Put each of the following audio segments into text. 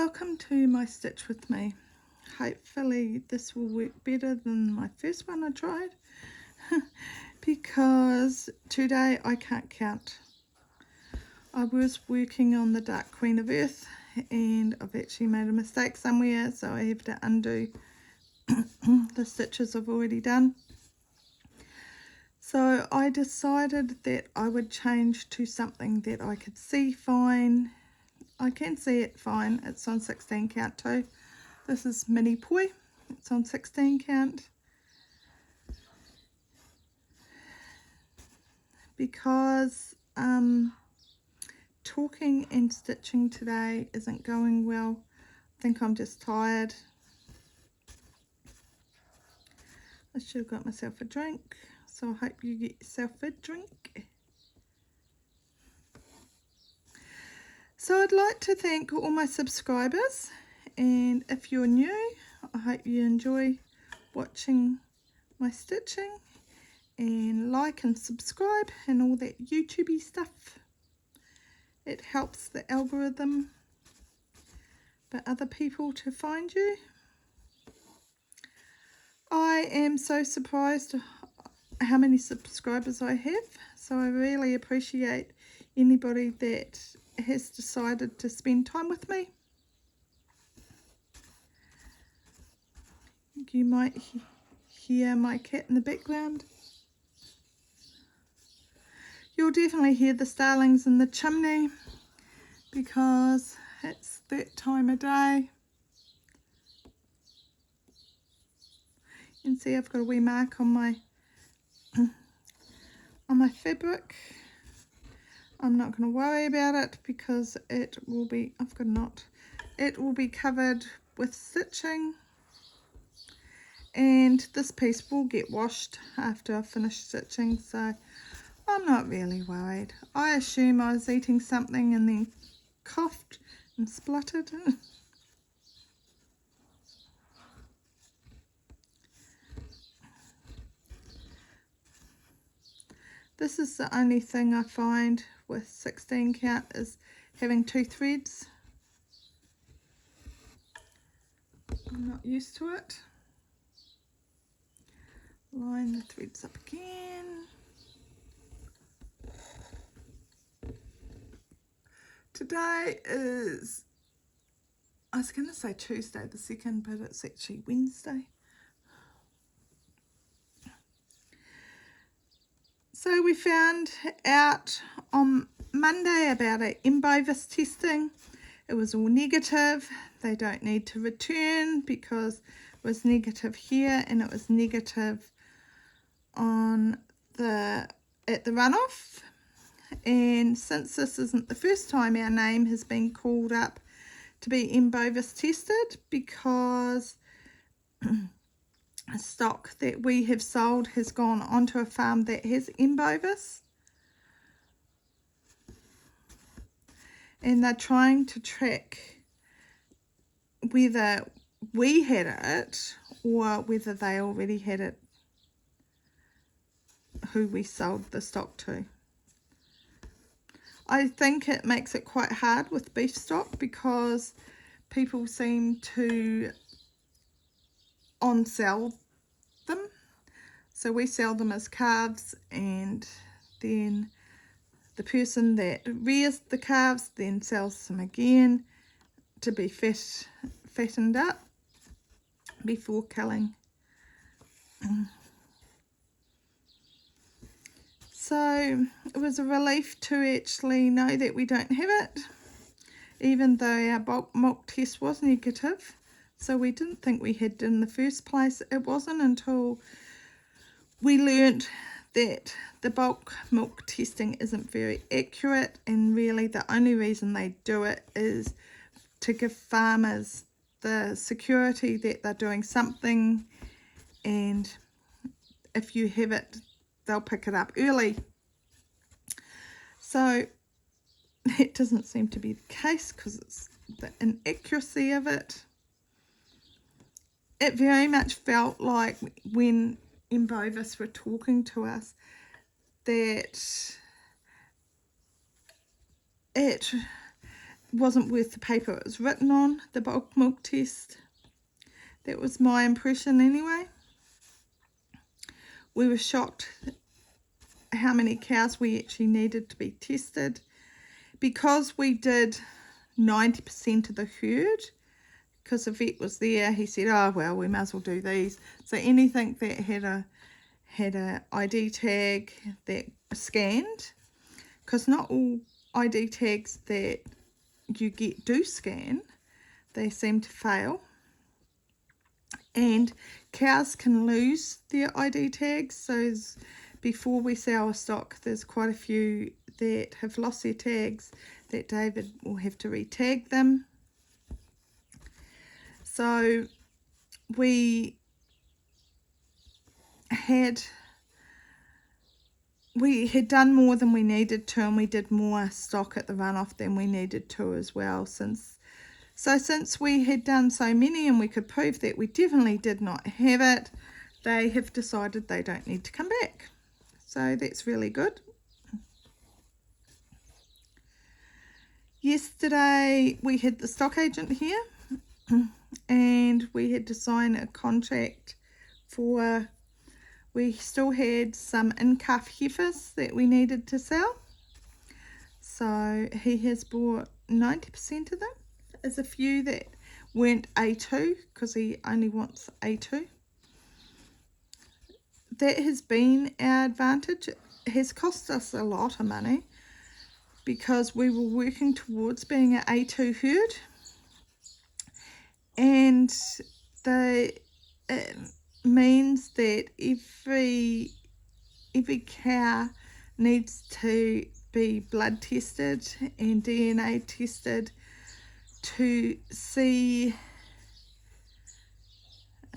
Welcome to my stitch with me. Hopefully this will work better than my first one I tried because today I can't count. I was working on the Dark Queen of Earth and I've actually made a mistake somewhere, so I have to undo the stitches I've already done. So I decided that I would change to something that I could see fine. I can see it fine. It's on 16 count too. This is Mini Poi. It's on 16 count. Because talking and stitching today isn't going well. I think I'm just tired. I should have got myself a drink. So I hope you get yourself a drink. So I'd like to thank all my subscribers, and if you're new, I hope you enjoy watching my stitching, and like and subscribe and all that YouTubey stuff. It helps the algorithm for other people to find you. I am so surprised how many subscribers I have, so I really appreciate anybody that has decided to spend time with me. You might hear my cat in the background. You'll definitely hear the starlings in the chimney because it's that time of day. You can see I've got a wee mark on my fabric. I'm not going to worry about it because it will be, I've got a knot, it will be covered with stitching, and this piece will get washed after I finish stitching, so I'm not really worried. I assume I was eating something and then coughed and spluttered. This is the only thing I find with 16 count is having two threads. I'm not used to it. Line the threads up again. Today is, I was going to say Tuesday the 2nd, but it's actually Wednesday. So we found out on Monday about our Bovis testing. It was all negative. They don't need to return because it was negative here and it was negative on at the runoff. And since this isn't the first time our name has been called up to be Bovis tested, because stock that we have sold has gone onto a farm that has Bovis, and they're trying to track whether we had it or whether they already had it, who we sold the stock to. I think it makes it quite hard with beef stock because people seem to on-sell them. So we sell them as calves, and then the person that rears the calves then sells them again to be fattened up before killing. So it was a relief to actually know that we don't have it, even though our bulk milk test was negative. So we didn't think we had it in the first place. It wasn't until we learned that the bulk milk testing isn't very accurate, and really the only reason they do it is to give farmers the security that they're doing something, and if you have it, they'll pick it up early. So it doesn't seem to be the case because it's the inaccuracy of it. It very much felt like when Bovis were talking to us that wasn't worth the paper it was written on, the bulk milk test. That was my impression anyway. We were shocked how many cows we actually needed to be tested. Because we did 90% of the herd, because the vet was there, he said, oh well, we might as well do these. So anything that had a ID tag that scanned, because not all ID tags that you get do scan, they seem to fail. And cows can lose their ID tags, so before we sell a stock, there's quite a few that have lost their tags that David will have to re-tag them. So we had done more than we needed to, and we did more stock at the runoff than we needed to as well. Since we had done so many and we could prove that we definitely did not have it, they have decided they don't need to come back. So that's really good. Yesterday we had the stock agent here and we had to sign a contract for, we still had some in-calf heifers that we needed to sell. So he has bought 90% of them. There's a few that weren't A2 because he only wants A2. That has been our advantage. It has cost us a lot of money because we were working towards being an A2 herd, and it means that every cow needs to be blood tested and DNA tested to see.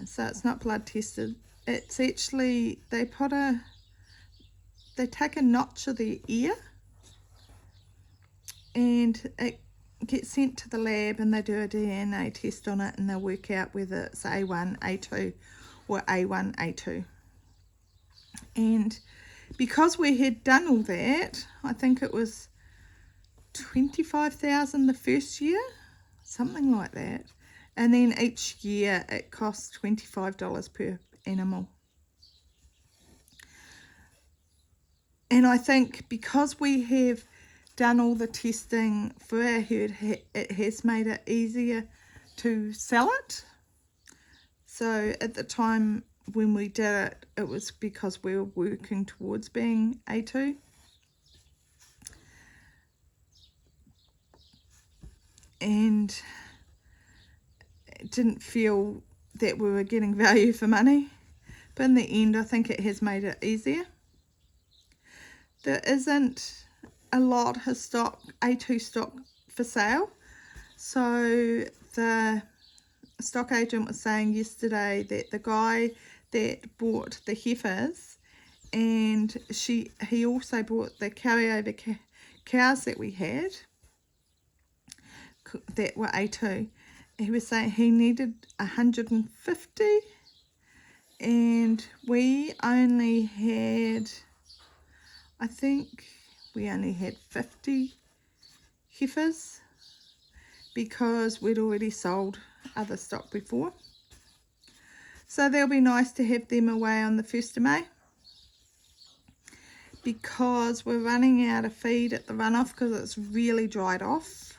So it's not blood tested, it's actually they take a notch of their ear and it gets sent to the lab and they do a DNA test on it and they'll work out whether it's A1, A2 or A1, A2. And because we had done all that, I think it was 25,000 the first year, something like that. And then each year it costs $25 per animal. And I think because we have done all the testing for our herd, it has made it easier to sell it. So at the time when we did it, it was because we were working towards being A2. And it didn't feel that we were getting value for money. But in the end, I think it has made it easier. There isn't a lot of stock, A2 stock for sale. So the stock agent was saying yesterday that the guy that bought the heifers, and he also bought the carryover cows that we had that were A2. He was saying he needed 150 and we only had, I think we only had 50 heifers because we'd already sold other stock before. So they'll be nice to have them away on the 1st of May because we're running out of feed at the runoff because it's really dried off.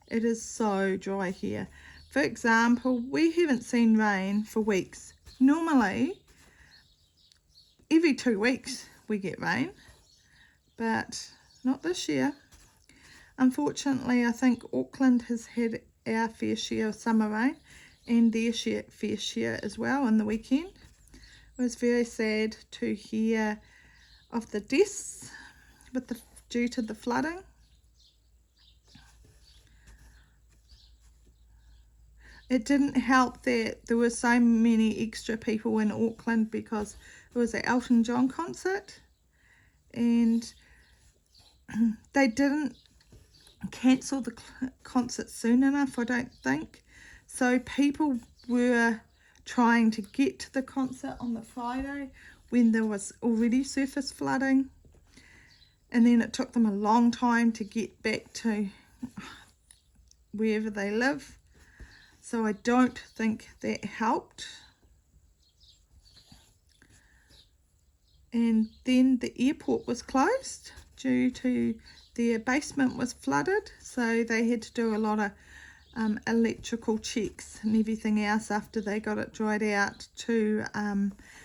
It is so dry here. For example, we haven't seen rain for weeks. Normally, every 2 weeks we get rain, but not this year. Unfortunately, I think Auckland has had our fair share of summer rain and their fair share as well on the weekend. It was very sad to hear of the deaths due to the flooding. It didn't help that there were so many extra people in Auckland because it was an Elton John concert and they didn't cancel the concert soon enough, I don't think. So people were trying to get to the concert on the Friday when there was already surface flooding, and then it took them a long time to get back to wherever they live. So I don't think that helped. And then the airport was closed due to their basement was flooded, so they had to do a lot of electrical checks and everything else after they got it dried out to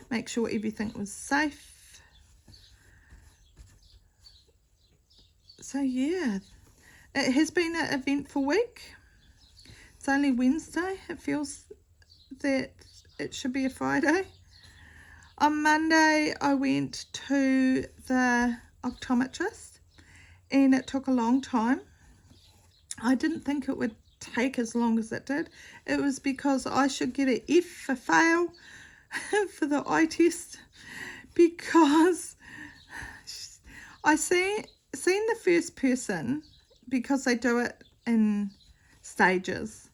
make sure everything was safe. So yeah, it has been an eventful week. It's only Wednesday. It feels that it should be a Friday. On Monday I went to the optometrist and it took a long time. I didn't think it would take as long as it did. It was because I should get an F for fail for the eye test, because I seen the first person, because they do it in stages,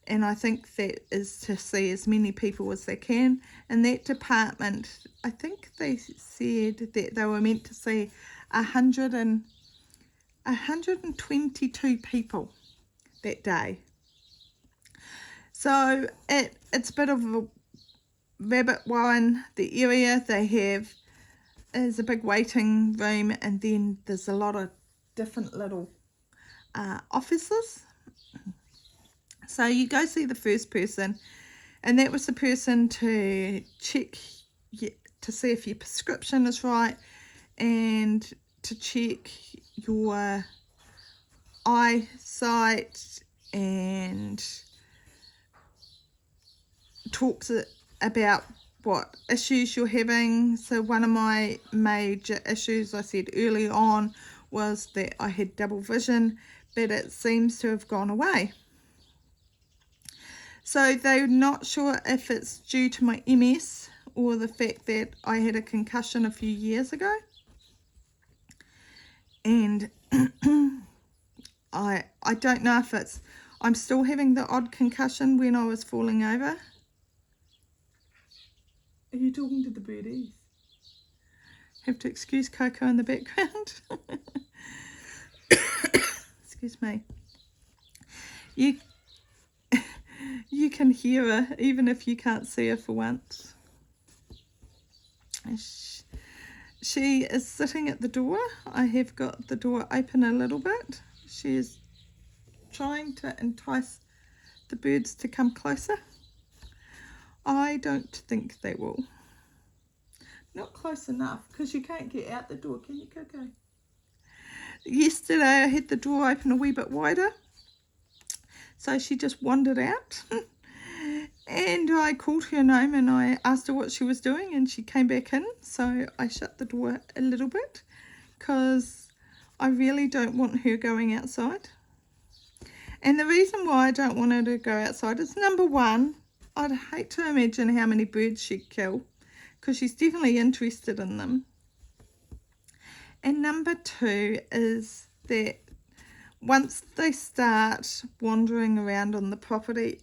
and I think that is to see as many people as they can. In that department, I think they said that they were meant to see 122 people that day. So it's a bit of a rabbit warren. The area they have is a big waiting room, and then there's a lot of different little offices. So you go see the first person, and that was the person to check to see if your prescription is right and to check your eyesight and talks about what issues you're having. So one of my major issues, I said early on, was that I had double vision, but it seems to have gone away. So they're not sure if it's due to my MS or the fact that I had a concussion a few years ago. And I don't know if I'm still having the odd concussion when I was falling over. Are you talking to the birdies? Have to excuse Coco in the background. Excuse me. You can hear her even if you can't see her for once. She is sitting at the door. I have got the door open a little bit. She is trying to entice the birds to come closer. I don't think they will. Not close enough, because you can't get out the door, can you, Coco? Yesterday I had the door open a wee bit wider, so she just wandered out. And I called her name and I asked her what she was doing, and she came back in. So I shut the door a little bit because I really don't want her going outside. And the reason why I don't want her to go outside is, number one, I'd hate to imagine how many birds she'd kill, because she's definitely interested in them. And number two is that once they start wandering around on the property,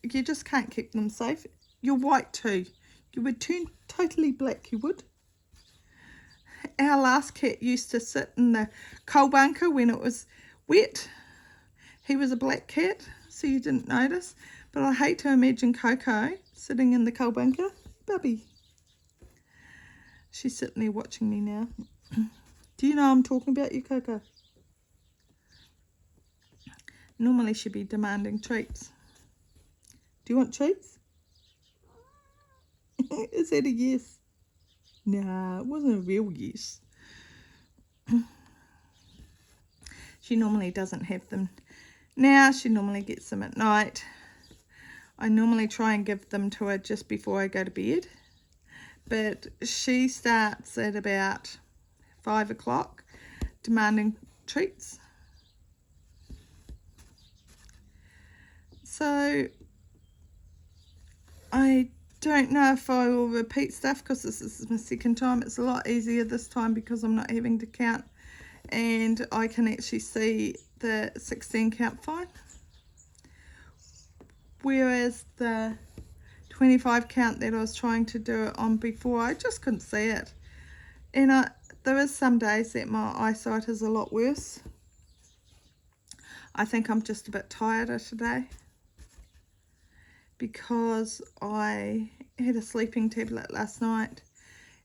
you just can't keep them safe. You're white too. You would turn totally black, you would. Our last cat used to sit in the coal bunker when it was wet. He was a black cat, so you didn't notice. But I hate to imagine Coco sitting in the coal bunker. Bubby. She's sitting there watching me now. Do you know I'm talking about you, Coco? Normally she'd be demanding treats. Do you want treats? Is that a yes? Nah, it wasn't a real yes. She normally doesn't have them now. She normally gets them at night. I normally try and give them to her just before I go to bed. But she starts at about 5 o'clock demanding treats. So I don't know if I will repeat stuff, because this is my second time. It's a lot easier this time because I'm not having to count, and I can actually see the 16 count fine, whereas the 25 count that I was trying to do it on before, I just couldn't see it. And there is some days that my eyesight is a lot worse. I think I'm just a bit tireder today because I had a sleeping tablet last night,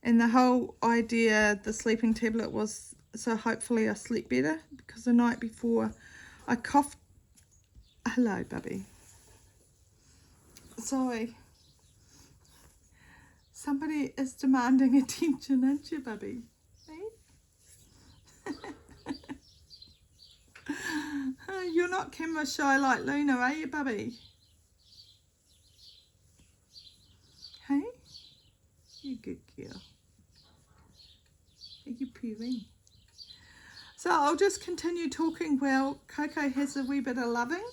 and the whole idea the sleeping tablet was so hopefully I sleep better, because the night before I coughed. Hello, Bubby. Sorry. Somebody is demanding attention, aren't you, Bubby? Hey? You're not camera shy like Luna, are you, Bubby? Hey? You good girl. Are you purring? So I'll just continue talking while Coco has a wee bit of loving,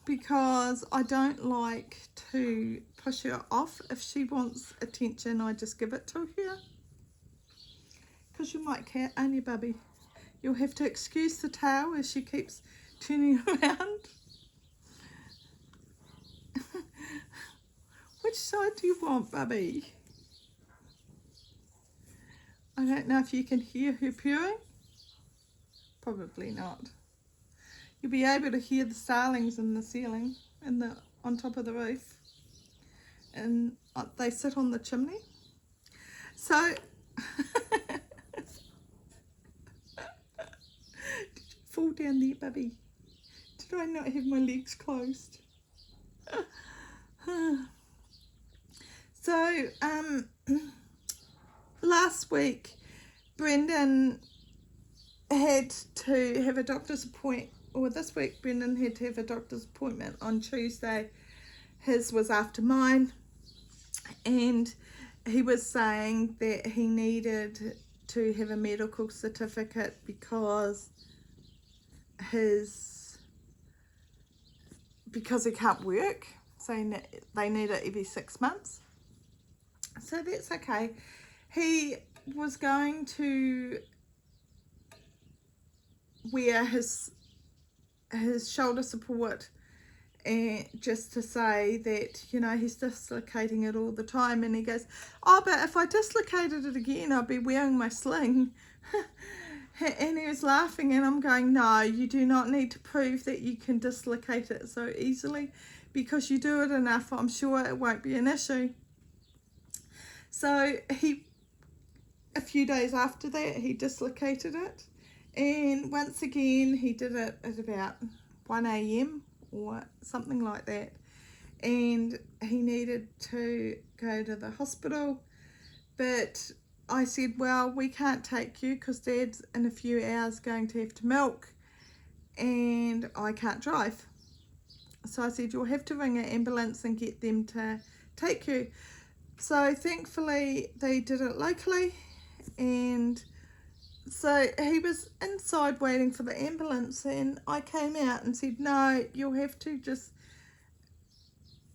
because I don't like to push her off. If she wants attention, I just give it to her. Because you might cat, aren't you, Bubby? You'll have to excuse the tail as she keeps turning around. Which side do you want, Bubby? I don't know if you can hear her purring. Probably not. You'll be able to hear the starlings in the ceiling, on top of the roof, and they sit on the chimney. So, did you fall down there, Bubby? Did I not have my legs closed? So, last week, Brendan had to have a doctor's appointment, or this week Brendan had to have a doctor's appointment on Tuesday. His was after mine, and he was saying that he needed to have a medical certificate because he can't work, so they need it every 6 months. So that's okay. He was going to wear his shoulder support, and just to say that, you know, he's dislocating it all the time, and he goes, oh, but if I dislocated it again, I'd be wearing my sling. And he was laughing, and I'm going, no, you do not need to prove that you can dislocate it so easily, because you do it enough, I'm sure it won't be an issue. So a few days after that, he dislocated it. And once again, he did it at about 1 a.m. or something like that. And he needed to go to the hospital. But I said, well, we can't take you because Dad's in a few hours going to have to milk. And I can't drive. So I said, you'll have to ring an ambulance and get them to take you. So thankfully, they did it locally. And so he was inside waiting for the ambulance, and I came out and said, no, you'll have to just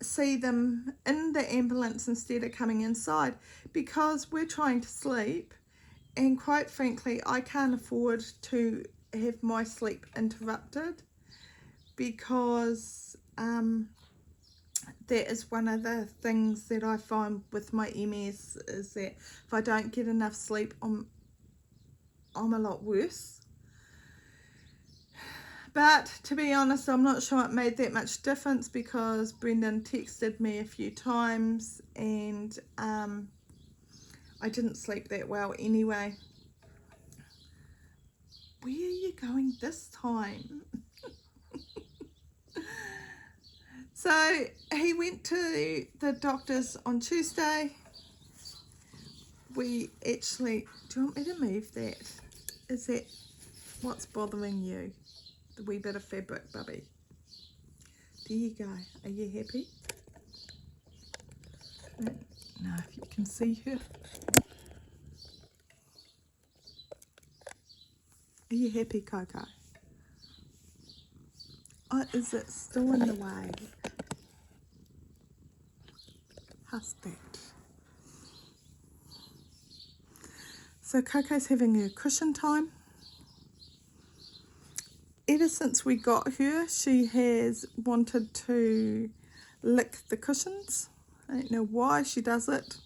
see them in the ambulance instead of coming inside, because we're trying to sleep, and quite frankly, I can't afford to have my sleep interrupted, because that is one of the things that I find with my MS, is that if I don't get enough sleep, I'm a lot worse. But to be honest, I'm not sure it made that much difference, because Brendan texted me a few times, and I didn't sleep that well anyway. Where are you going this time? So he went to the doctor's on Tuesday. We actually, do you want me to move that? Is that what's bothering you? The wee bit of fabric, Bubby. There you go. Are you happy? No, if you can see her. Are you happy, Coco? Oh, is it still in the way? How's that? So Coco's having her cushion time. Ever since we got her, she has wanted to lick the cushions. I don't know why she does it.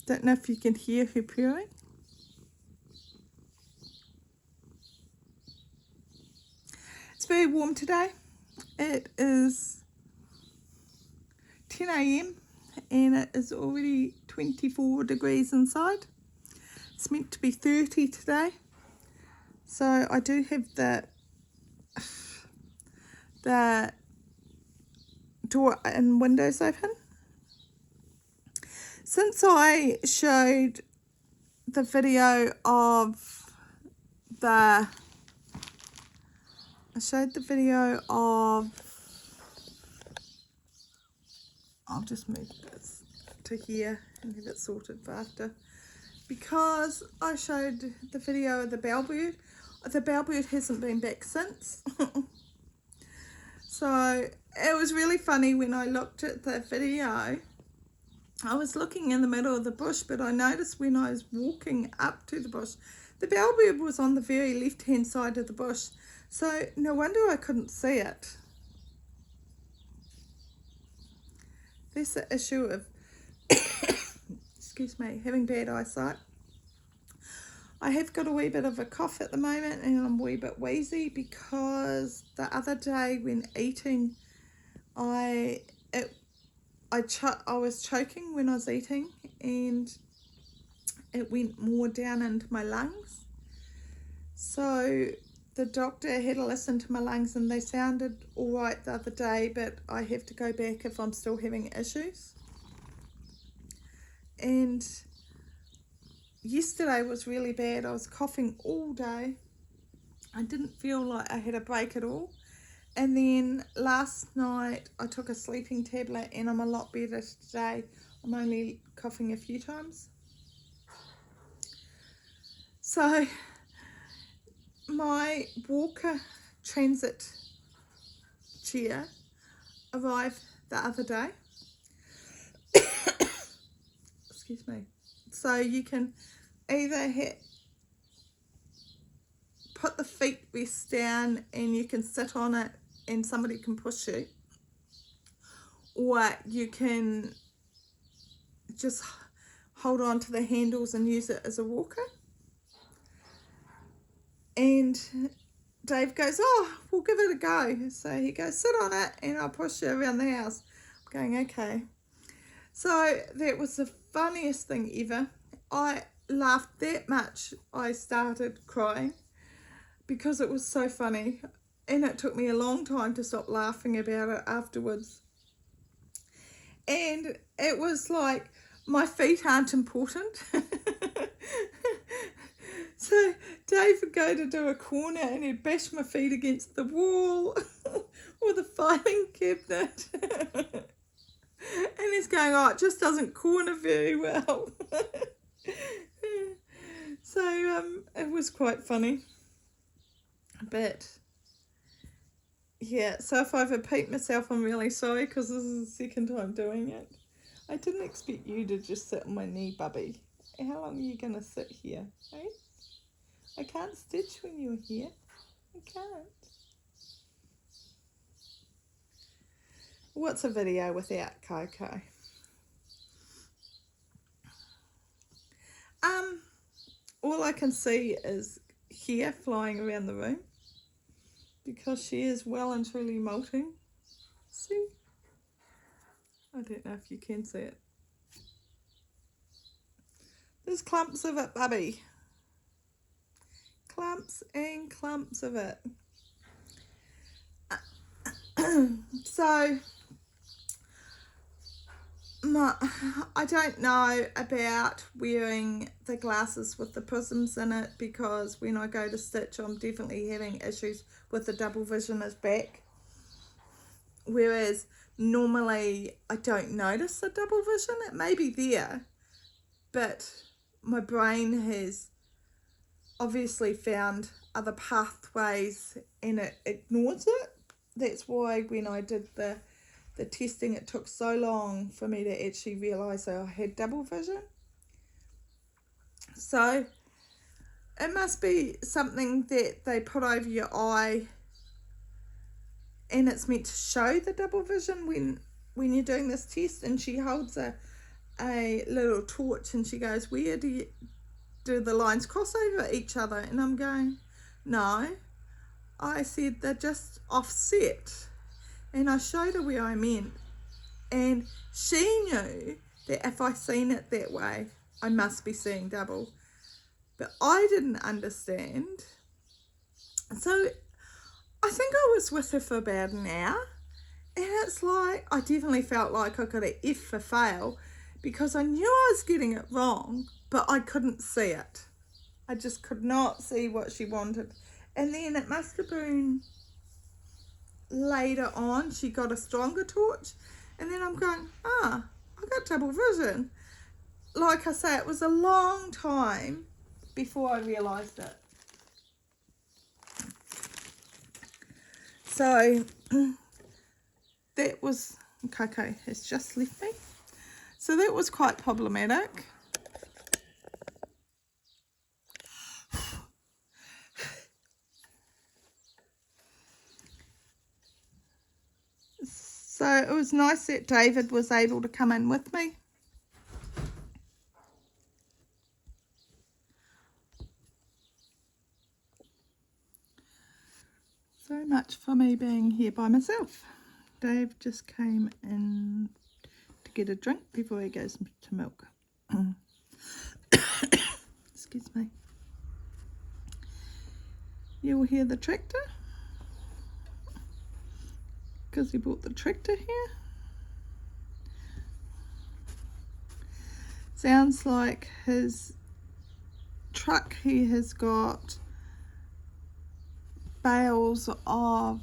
Don't know if you can hear her purring. It's very warm today. It is 10 a.m. and it is already 24 degrees inside. It's meant to be 30 today. So I do have the door and windows open. Since I showed the video of I'll just move this to here and have it sorted for after. Because I showed the video of the bellbird hasn't been back since. So it was really funny when I looked at the video. I was looking in the middle of the bush, but I noticed when I was walking up to the bush, the bellbird was on the very left-hand side of the bush. So no wonder I couldn't see it. That's the issue of, excuse me, having bad eyesight. I have got a wee bit of a cough at the moment and I'm a wee bit wheezy because the other day when eating, I was choking when I was eating and it went more down into my lungs. So the doctor had to listen to my lungs and they sounded all right the other day, but I have to go back if I'm still having issues. And yesterday was really bad. I was coughing all day. I didn't feel like I had a break at all. And then last night I took a sleeping tablet and I'm a lot better today. I'm only coughing a few times. So my walker transit chair arrived the other day. Excuse me. So you can either put the feet rest down and you can sit on it and somebody can push you, or you can just hold on to the handles and use it as a walker. And Dave goes, oh, we'll give it a go. So he goes, sit on it and I'll push you around the house. I'm going, okay. So that was the funniest thing ever. I laughed that much I started crying because it was so funny, and it took me a long time to stop laughing about it afterwards. And it was like, my feet aren't important. So Dave would go to do a corner and he'd bash my feet against the wall or the filing cabinet. And he's going, oh, it just doesn't corner very well. So it was quite funny. But yeah, so if I repeat myself, I'm really sorry because this is the second time doing it. I didn't expect you to just sit on my knee, Bubby. How long are you going to sit here, eh? I can't stitch when you're here. I can't. What's a video without Coco? All I can see is hair flying around the room because she is well and truly molting. See? I don't know if you can see it. There's clumps of it, Bubby. Clumps and clumps of it. So I don't know about wearing the glasses with the prisms in it because when I go to stitch I'm definitely having issues with the double vision is back, whereas normally I don't notice the double vision. It may be there, but my brain has obviously found other pathways and it ignores it. That's why when I did the testing, it took so long for me to actually realise that I had double vision. So it must be something that they put over your eye and it's meant to show the double vision when you're doing this test. And she holds a little torch and she goes, where do the lines cross over each other? And I'm going, no, I said they're just offset, and I showed her where I meant, and she knew that if I seen it that way, I must be seeing double, but I didn't understand. So I think I was with her for about an hour, and it's like I definitely felt like I got an F for fail, because I knew I was getting it wrong, but I couldn't see it. I just could not see what she wanted. And then it must have been later on she got a stronger torch, and then I'm going, I got double vision. Like I say, it was a long time before I realised it. So that was, Coco has just left me. So that was quite problematic. So it was nice that David was able to come in with me. So much for me being here by myself. Dave just came in to get a drink before he goes to milk. Excuse me. You'll hear the tractor, because he brought the tractor here. Sounds like his truck, he has got bales of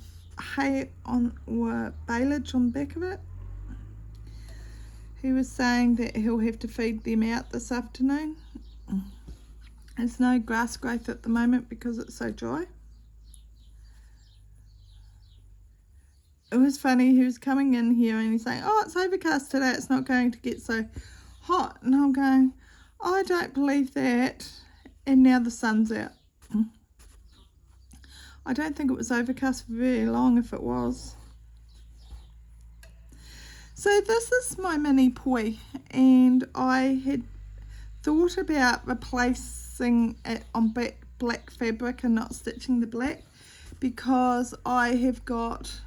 hay on, or baleage on the back of it. He was saying that he'll have to feed them out this afternoon. There's no grass growth at the moment because it's so dry. It was funny, he was coming in here and he's saying, oh, it's overcast today, it's not going to get so hot. And I'm going, I don't believe that. And now the sun's out. I don't think it was overcast for very long if it was. So this is my Mini Poi, and I had thought about replacing it on black fabric and not stitching the black, because I have got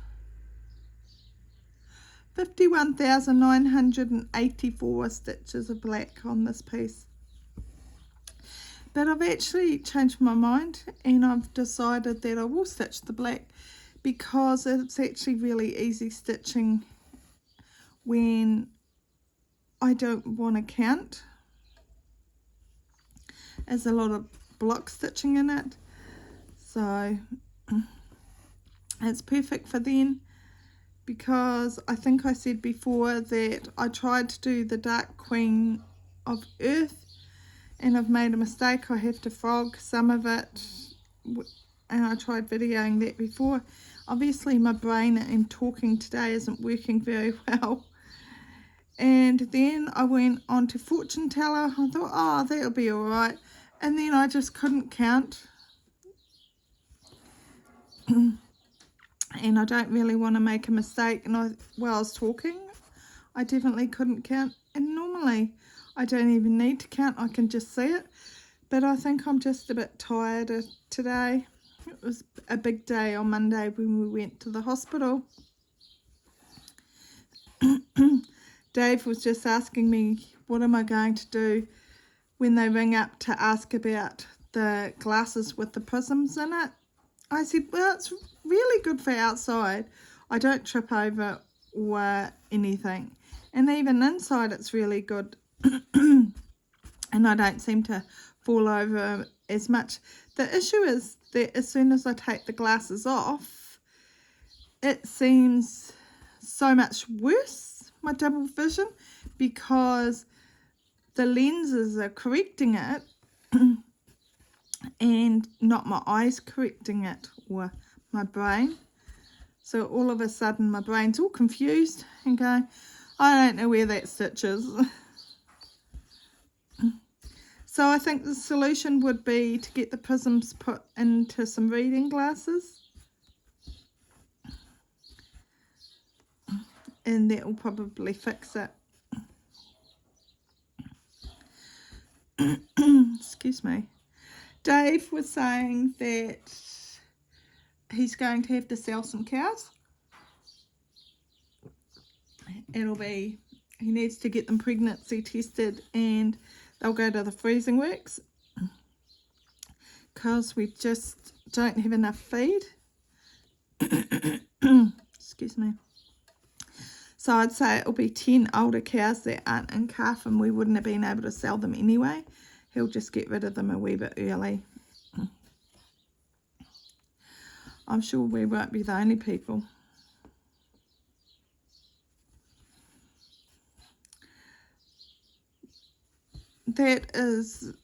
51,984 stitches of black on this piece. But I've actually changed my mind, and I've decided that I will stitch the black, because it's actually really easy stitching when I don't want to count. There's a lot of block stitching in it, so it's perfect for then, because I think I said before that I tried to do the Dark Queen of Earth and I've made a mistake. I have to frog some of it, and I tried videoing that before. Obviously my brain and talking today isn't working very well. And then I went on to Fortune Teller. I thought, oh, that'll be all right. And then I just couldn't count. And I don't really want to make a mistake. And while I was talking, I definitely couldn't count. And normally I don't even need to count. I can just see it. But I think I'm just a bit tired today. It was a big day on Monday when we went to the hospital. Dave was just asking me, what am I going to do when they ring up to ask about the glasses with the prisms in it? I said, well, it's really good for outside. I don't trip over or anything. And even inside it's really good. And I don't seem to fall over as much. The issue is that as soon as I take the glasses off, it seems so much worse, my double vision, because the lenses are correcting it and not my eyes correcting it, or my brain. So all of a sudden my brain's all confused and going, I don't know where that stitch is. So I think the solution would be to get the prisms put into some reading glasses, and that will probably fix it. Excuse me. Dave was saying that he's going to have to sell some cows. It'll be, he needs to get them pregnancy tested and they'll go to the freezing works because we just don't have enough feed. Excuse me. So I'd say it'll be 10 older cows that aren't in calf, and we wouldn't have been able to sell them anyway. He'll just get rid of them a wee bit early. I'm sure we won't be the only people. That is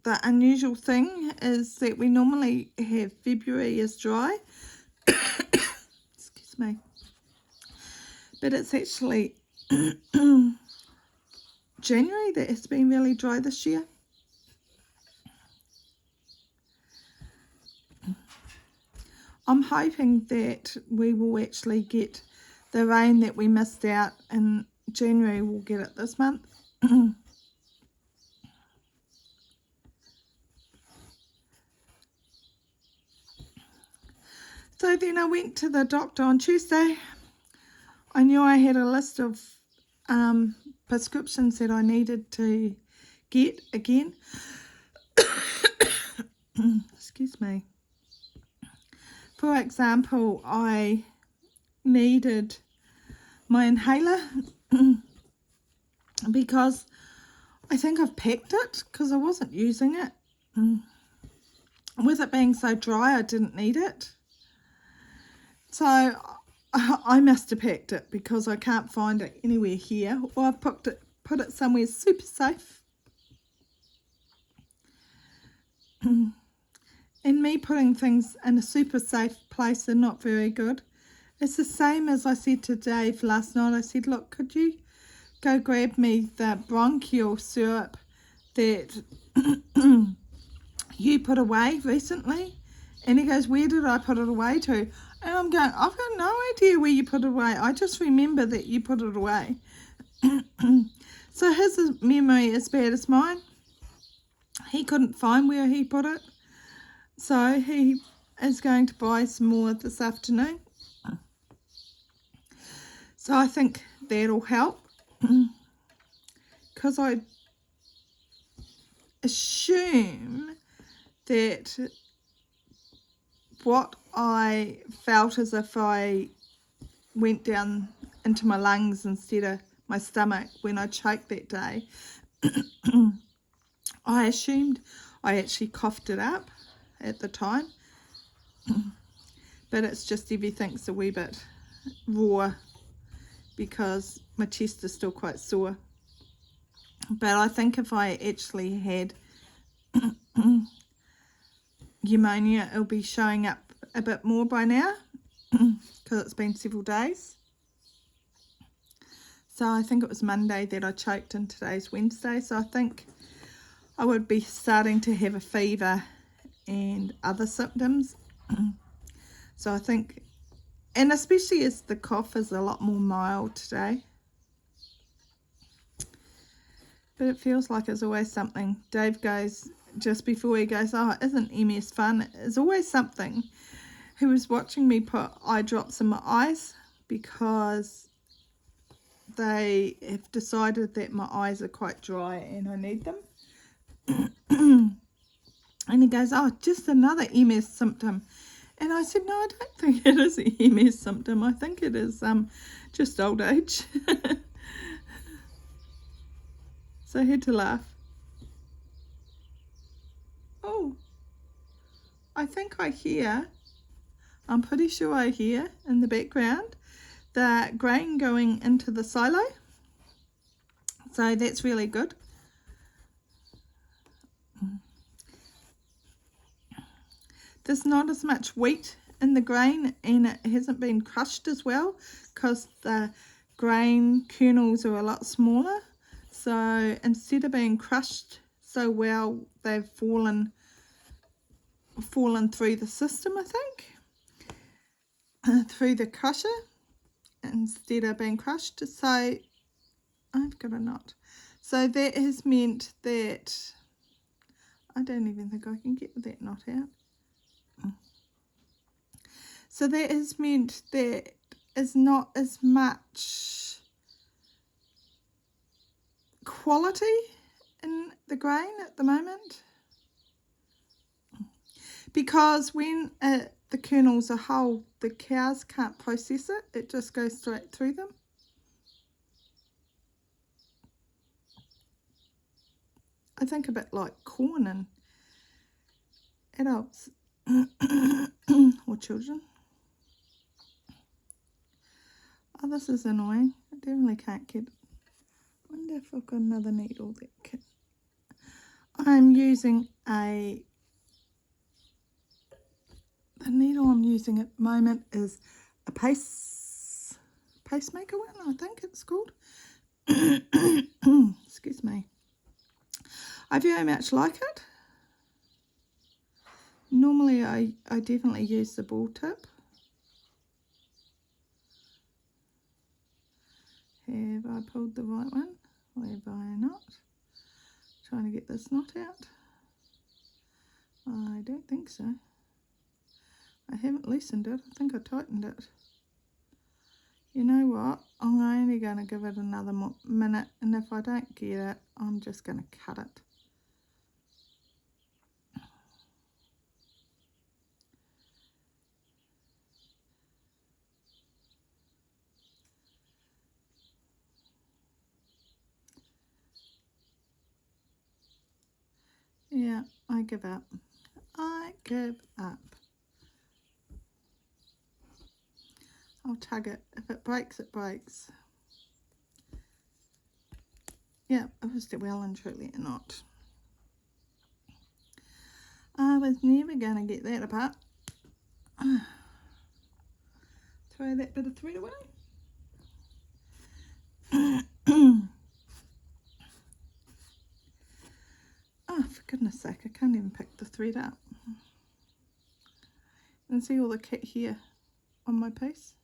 the unusual thing, is that we normally have February as dry. Excuse me. But it's actually January that has been really dry this year. I'm hoping that we will actually get the rain that we missed out in January. We'll get it this month. So then I went to the doctor on Tuesday. I knew I had a list of prescriptions that I needed to get again. Excuse me. For example, I needed my inhaler because I think I've packed it because I wasn't using it. With it being so dry, I didn't need it. So I must have packed it because I can't find it anywhere here. Or I've put it somewhere super safe. And me putting things in a super safe place are not very good. It's the same as I said to Dave last night. I said, look, could you go grab me the bronchial syrup that you put away recently? And he goes, where did I put it away to? And I'm going, I've got no idea where you put it away. I just remember that you put it away. So his memory is bad as mine. He couldn't find where he put it. So he is going to buy some more this afternoon. So I think that'll help. Because I assume that what I felt as if I went down into my lungs instead of my stomach when I choked that day, I assumed I actually coughed it up at the time. But it's just everything's a wee bit raw because my chest is still quite sore. But I think if I actually had pneumonia, it'll be showing up a bit more by now because it's been several days. So I think it was Monday that I choked and today's Wednesday. So I think I would be starting to have a fever and other symptoms. So I think, and especially as the cough is a lot more mild today. But it feels like it's always something. Dave goes, just before he goes, oh, isn't MS fun? It's always something. He was watching me put eye drops in my eyes because they have decided that my eyes are quite dry and I need them. And he goes, oh, just another MS symptom. And I said, no, I don't think it is a MS symptom. I think it is just old age. So I had to laugh. Oh, I think I hear, I'm pretty sure I hear in the background the grain going into the silo. So that's really good. There's not as much wheat in the grain and it hasn't been crushed as well because the grain kernels are a lot smaller. So instead of being crushed so well, they've fallen through the system, I think, through the crusher instead of being crushed. So I've got a knot. So that has meant that I don't even think I can get that knot out. So that has meant there is not as much quality in the grain at the moment, because when the kernels are whole, the cows can't process it. It just goes straight through them. I think a bit like corn and adults or children. Oh, this is annoying. I definitely can't get it. I wonder if I've got another needle that can. I'm using the needle I'm using at the moment is a pacemaker one, I think it's called. Excuse me. I very much like it. Normally I definitely use the ball tip. Have I pulled the right one? Or have I not? Trying to get this knot out. I don't think so. I haven't loosened it. I think I tightened it. You know what? I'm only going to give it another minute, and if I don't get it, I'm just going to cut it. Yeah, I give up. I give up. I'll tug it. If it breaks, it breaks. Yeah, it was well and truly a knot. I was never going to get that apart. Throw that bit of thread away. Oh, for goodness sake, I can't even pick the thread up. And see all the kit here on my piece?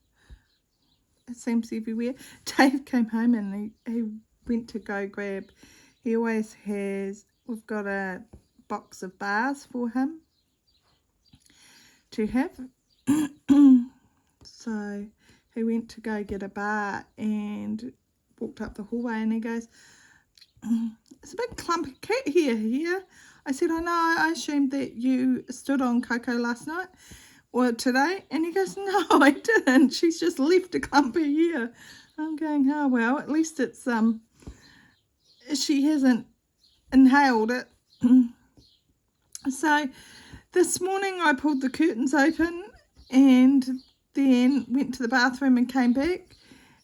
It seems everywhere. Dave came home and he went to go grab, he always has, we've got a box of bars for him to have. So he went to go get a bar and walked up the hallway, and he goes, "It's a big clump of kit here." I said, "I know, I assumed that you stood on Coco last night or today." And he goes, "No, I didn't. She's just left a clump of here." I'm going, "Oh well, at least it's she hasn't inhaled it." So this morning I pulled the curtains open and then went to the bathroom and came back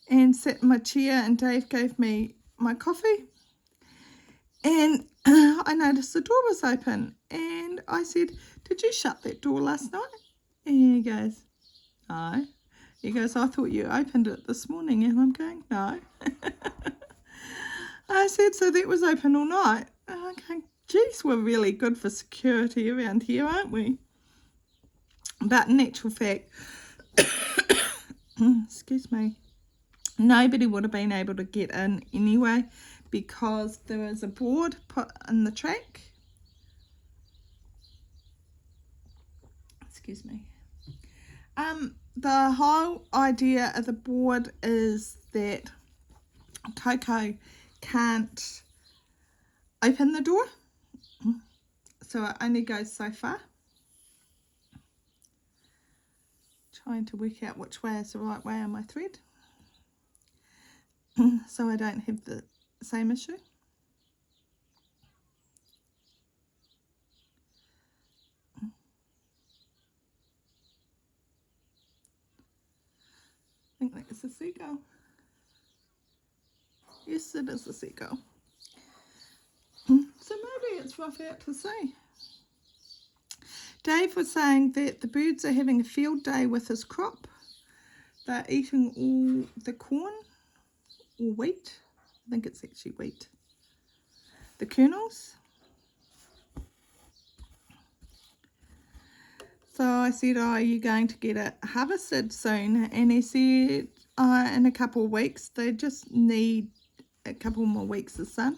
and sat in my chair, and Dave gave me my coffee, and I noticed the door was open, and I said, "Did you shut that door last night?" And he goes, "No." He goes, "I thought you opened it this morning." And I'm going, "No." I said, "So that was open all night?" And I'm going, "Geez, we're really good for security around here, aren't we?" But in actual fact, excuse me, nobody would have been able to get in anyway, because there was a board put in the track. Excuse me. The whole idea of the board is that Coco can't open the door, so it only goes so far. Trying to work out which way is the right way on my thread, so I don't have the same issue. I think that is a seagull. Yes, it is a seagull. So maybe it's rough out to sea. Dave was saying that the birds are having a field day with his crop. They're eating all the corn or wheat. I think it's actually wheat. The kernels. So I said, "Oh, are you going to get it harvested soon?" And he said, in a couple of weeks. They just need a couple more weeks of sun.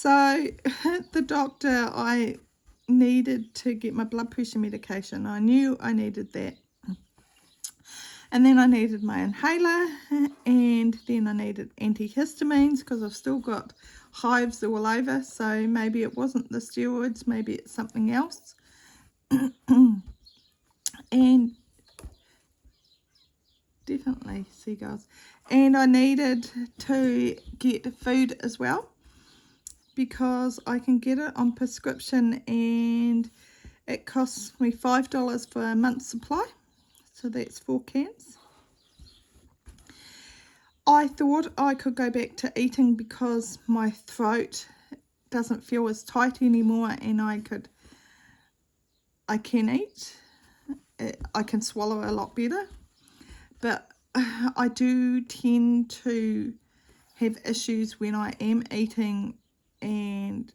So the doctor, I needed to get my blood pressure medication. I knew I needed that. And then I needed my inhaler, and then I needed antihistamines because I've still got hives all over. So maybe it wasn't the steroids, maybe it's something else. And definitely seagulls. And I needed to get food as well, because I can get it on prescription and it costs me $5 for a month's supply. So that's 4 cans. I thought I could go back to eating because my throat doesn't feel as tight anymore, and I can eat. I can swallow a lot better. But I do tend to have issues when I am eating, and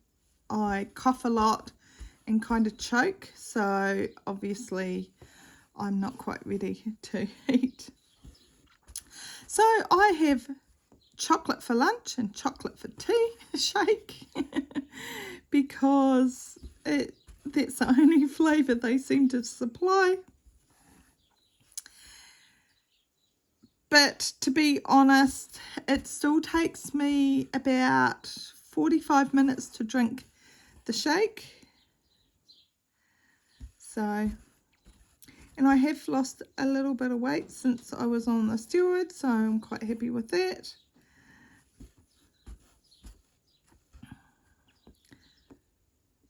I cough a lot and kind of choke. So obviously I'm not quite ready to eat. So I have chocolate for lunch and chocolate for tea, shake, because that's the only flavour they seem to supply. But to be honest, it still takes me about 45 minutes to drink the shake. So, and I have lost a little bit of weight since I was on the steroids, so I'm quite happy with that.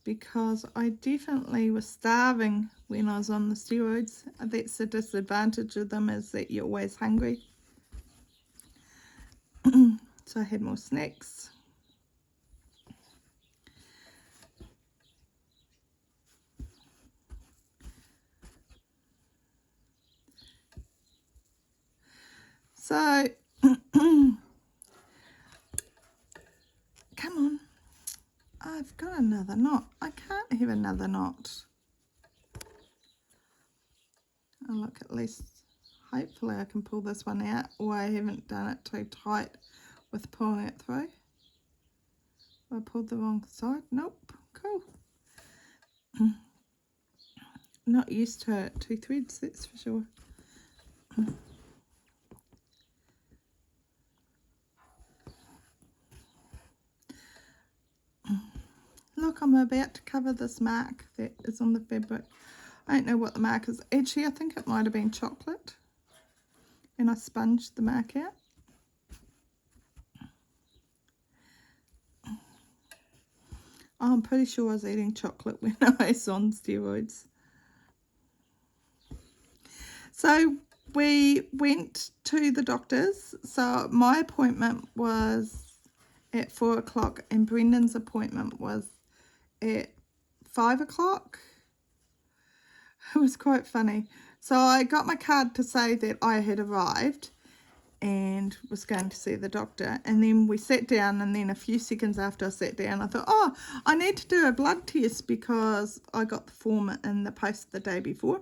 Because I definitely was starving when I was on the steroids. That's the disadvantage of them, is that you're always hungry. So I had more snacks. So, come on. I've got another knot. I can't have another knot. Oh, look, at least hopefully I can pull this one out, or I haven't done it too tight with pulling it through. I pulled the wrong side. Nope. Cool. Not used to 2 threads, that's for sure. Look, I'm about to cover this mark that is on the fabric. I don't know what the mark is. Actually, I think it might have been chocolate. And I sponged the mark out. Oh, I'm pretty sure I was eating chocolate when I was on steroids. So we went to the doctor's. So my appointment was at 4 o'clock and Brendan's appointment was at 5 o'clock. It was quite funny. So I got my card to say that I had arrived and was going to see the doctor, and then we sat down, and then a few seconds after I sat down I thought, oh, I need to do a blood test, because I got the form in the post the day before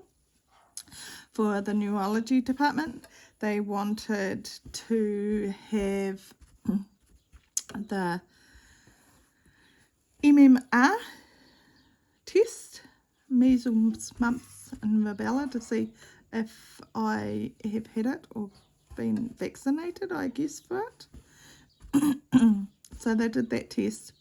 for the neurology department. They wanted to have the MMR test, measles, mumps and rubella, to see if I have had it or been vaccinated, I guess, for it. So they did that test.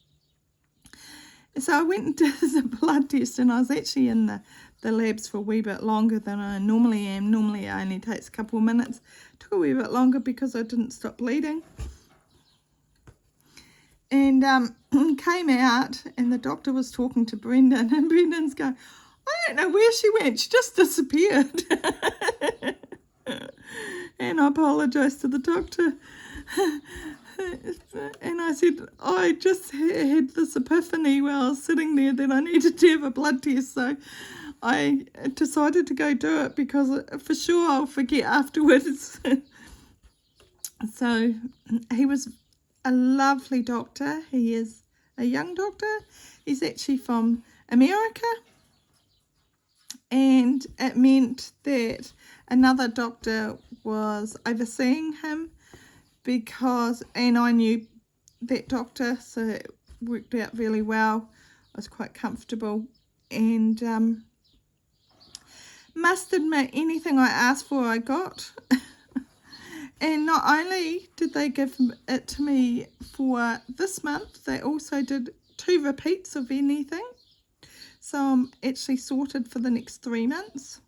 So I went and did the blood test, and I was actually in the labs for a wee bit longer than I normally am. Normally it only takes a couple of minutes. It took a wee bit longer because I didn't stop bleeding. And came out, and the doctor was talking to Brendan, and Brendan's going, I don't know where she went, she just disappeared. And I apologised to the doctor. And I said, I just had this epiphany while I was sitting there that I needed to have a blood test. So I decided to go do it, because for sure I'll forget afterwards. So he was a lovely doctor. He is a young doctor. He's actually from America. And it meant that another doctor was overseeing him, and I knew that doctor, so worked out really well. I was quite comfortable, and must admit, anything I asked for I got. And not only did they give it to me for this month, they also did 2 repeats of anything. So I'm actually sorted for the next 3 months.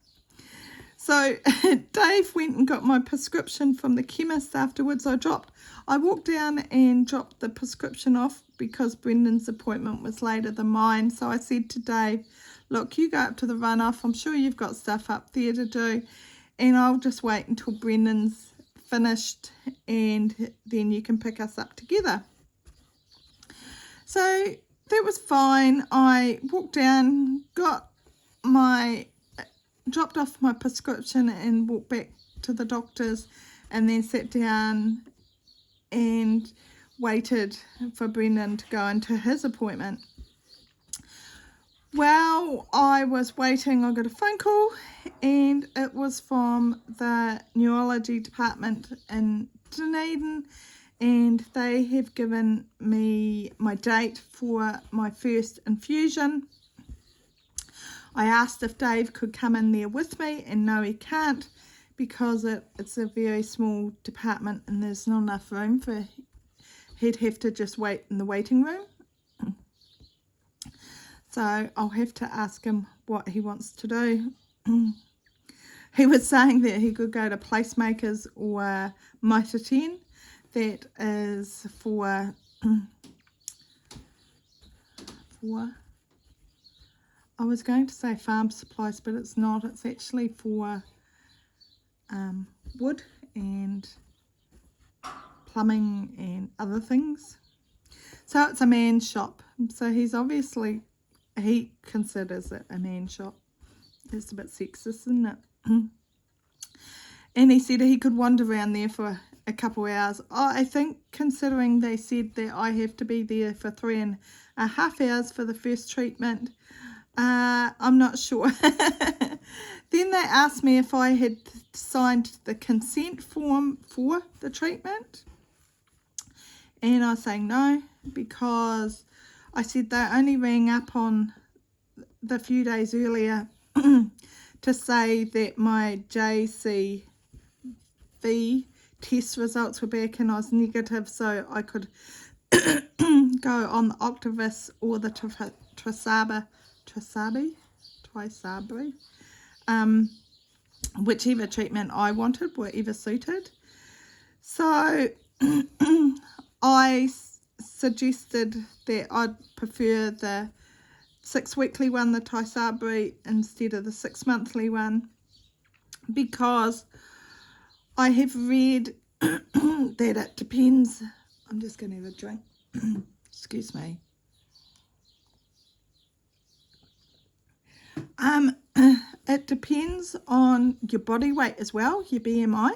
So Dave went and got my prescription from the chemist afterwards. I walked down and dropped the prescription off because Brendan's appointment was later than mine. So I said to Dave, look, you go up to the runoff. I'm sure you've got stuff up there to do. And I'll just wait until Brendan's finished and then you can pick us up together. So that was fine. I walked down, dropped off my prescription and walked back to the doctor's, and then sat down and waited for Brendan to go into his appointment. While I was waiting, I got a phone call, and it was from the neurology department in Dunedin, and they have given me my date for my first infusion. I asked if Dave could come in there with me, and no, he can't, because it's a very small department and there's not enough room for, he'd have to just wait in the waiting room. So I'll have to ask him what he wants to do. He was saying that he could go to Placemakers or Mitre 10. That is for I was going to say farm supplies, but it's not. It's actually for wood and plumbing and other things. So it's a man's shop. So he's obviously, he considers it a man's shop. It's a bit sexist, isn't it? And he said he could wander around there for a couple hours. I think, considering they said that I have to be there for 3.5 hours for the first treatment, I'm not sure. Then they asked me if I had signed the consent form for the treatment, and I was saying no, because I said they only rang up on the few days earlier to say that my JCV test results were back and I was negative, so I could go on the Octavis or the Trisabri, whichever treatment I wanted, whatever suited. So I suggested that I'd prefer the 6-weekly one, the Trisabri, instead of the 6-monthly one, because I have read that it depends. I'm just going to have a drink. Excuse me. It depends on your body weight as well, your BMI.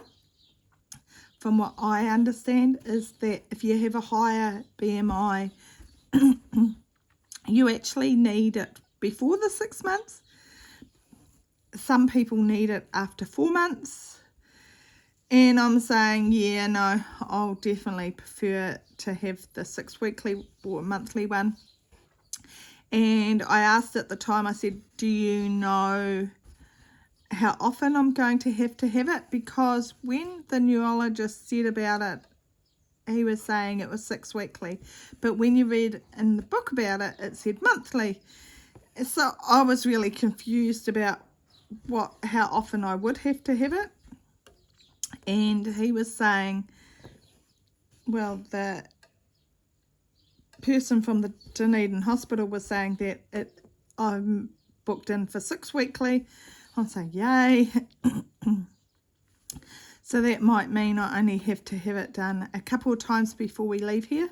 From what I understand is that if you have a higher BMI, you actually need it before the 6 months. Some people need it after 4 months. And I'm saying, yeah, no, I'll definitely prefer to have the 6-weekly or monthly one. And I asked at the time, I said, do you know how often I'm going to have it? Because when the neurologist said about it, he was saying it was 6-weekly. But when you read in the book about it, it said monthly. So I was really confused about how often I would have it. And he was saying, well, the person from the Dunedin hospital was saying that I'm booked in for 6-weekly. I'm saying, yay. So that might mean I only have to have it done a couple of times before we leave here.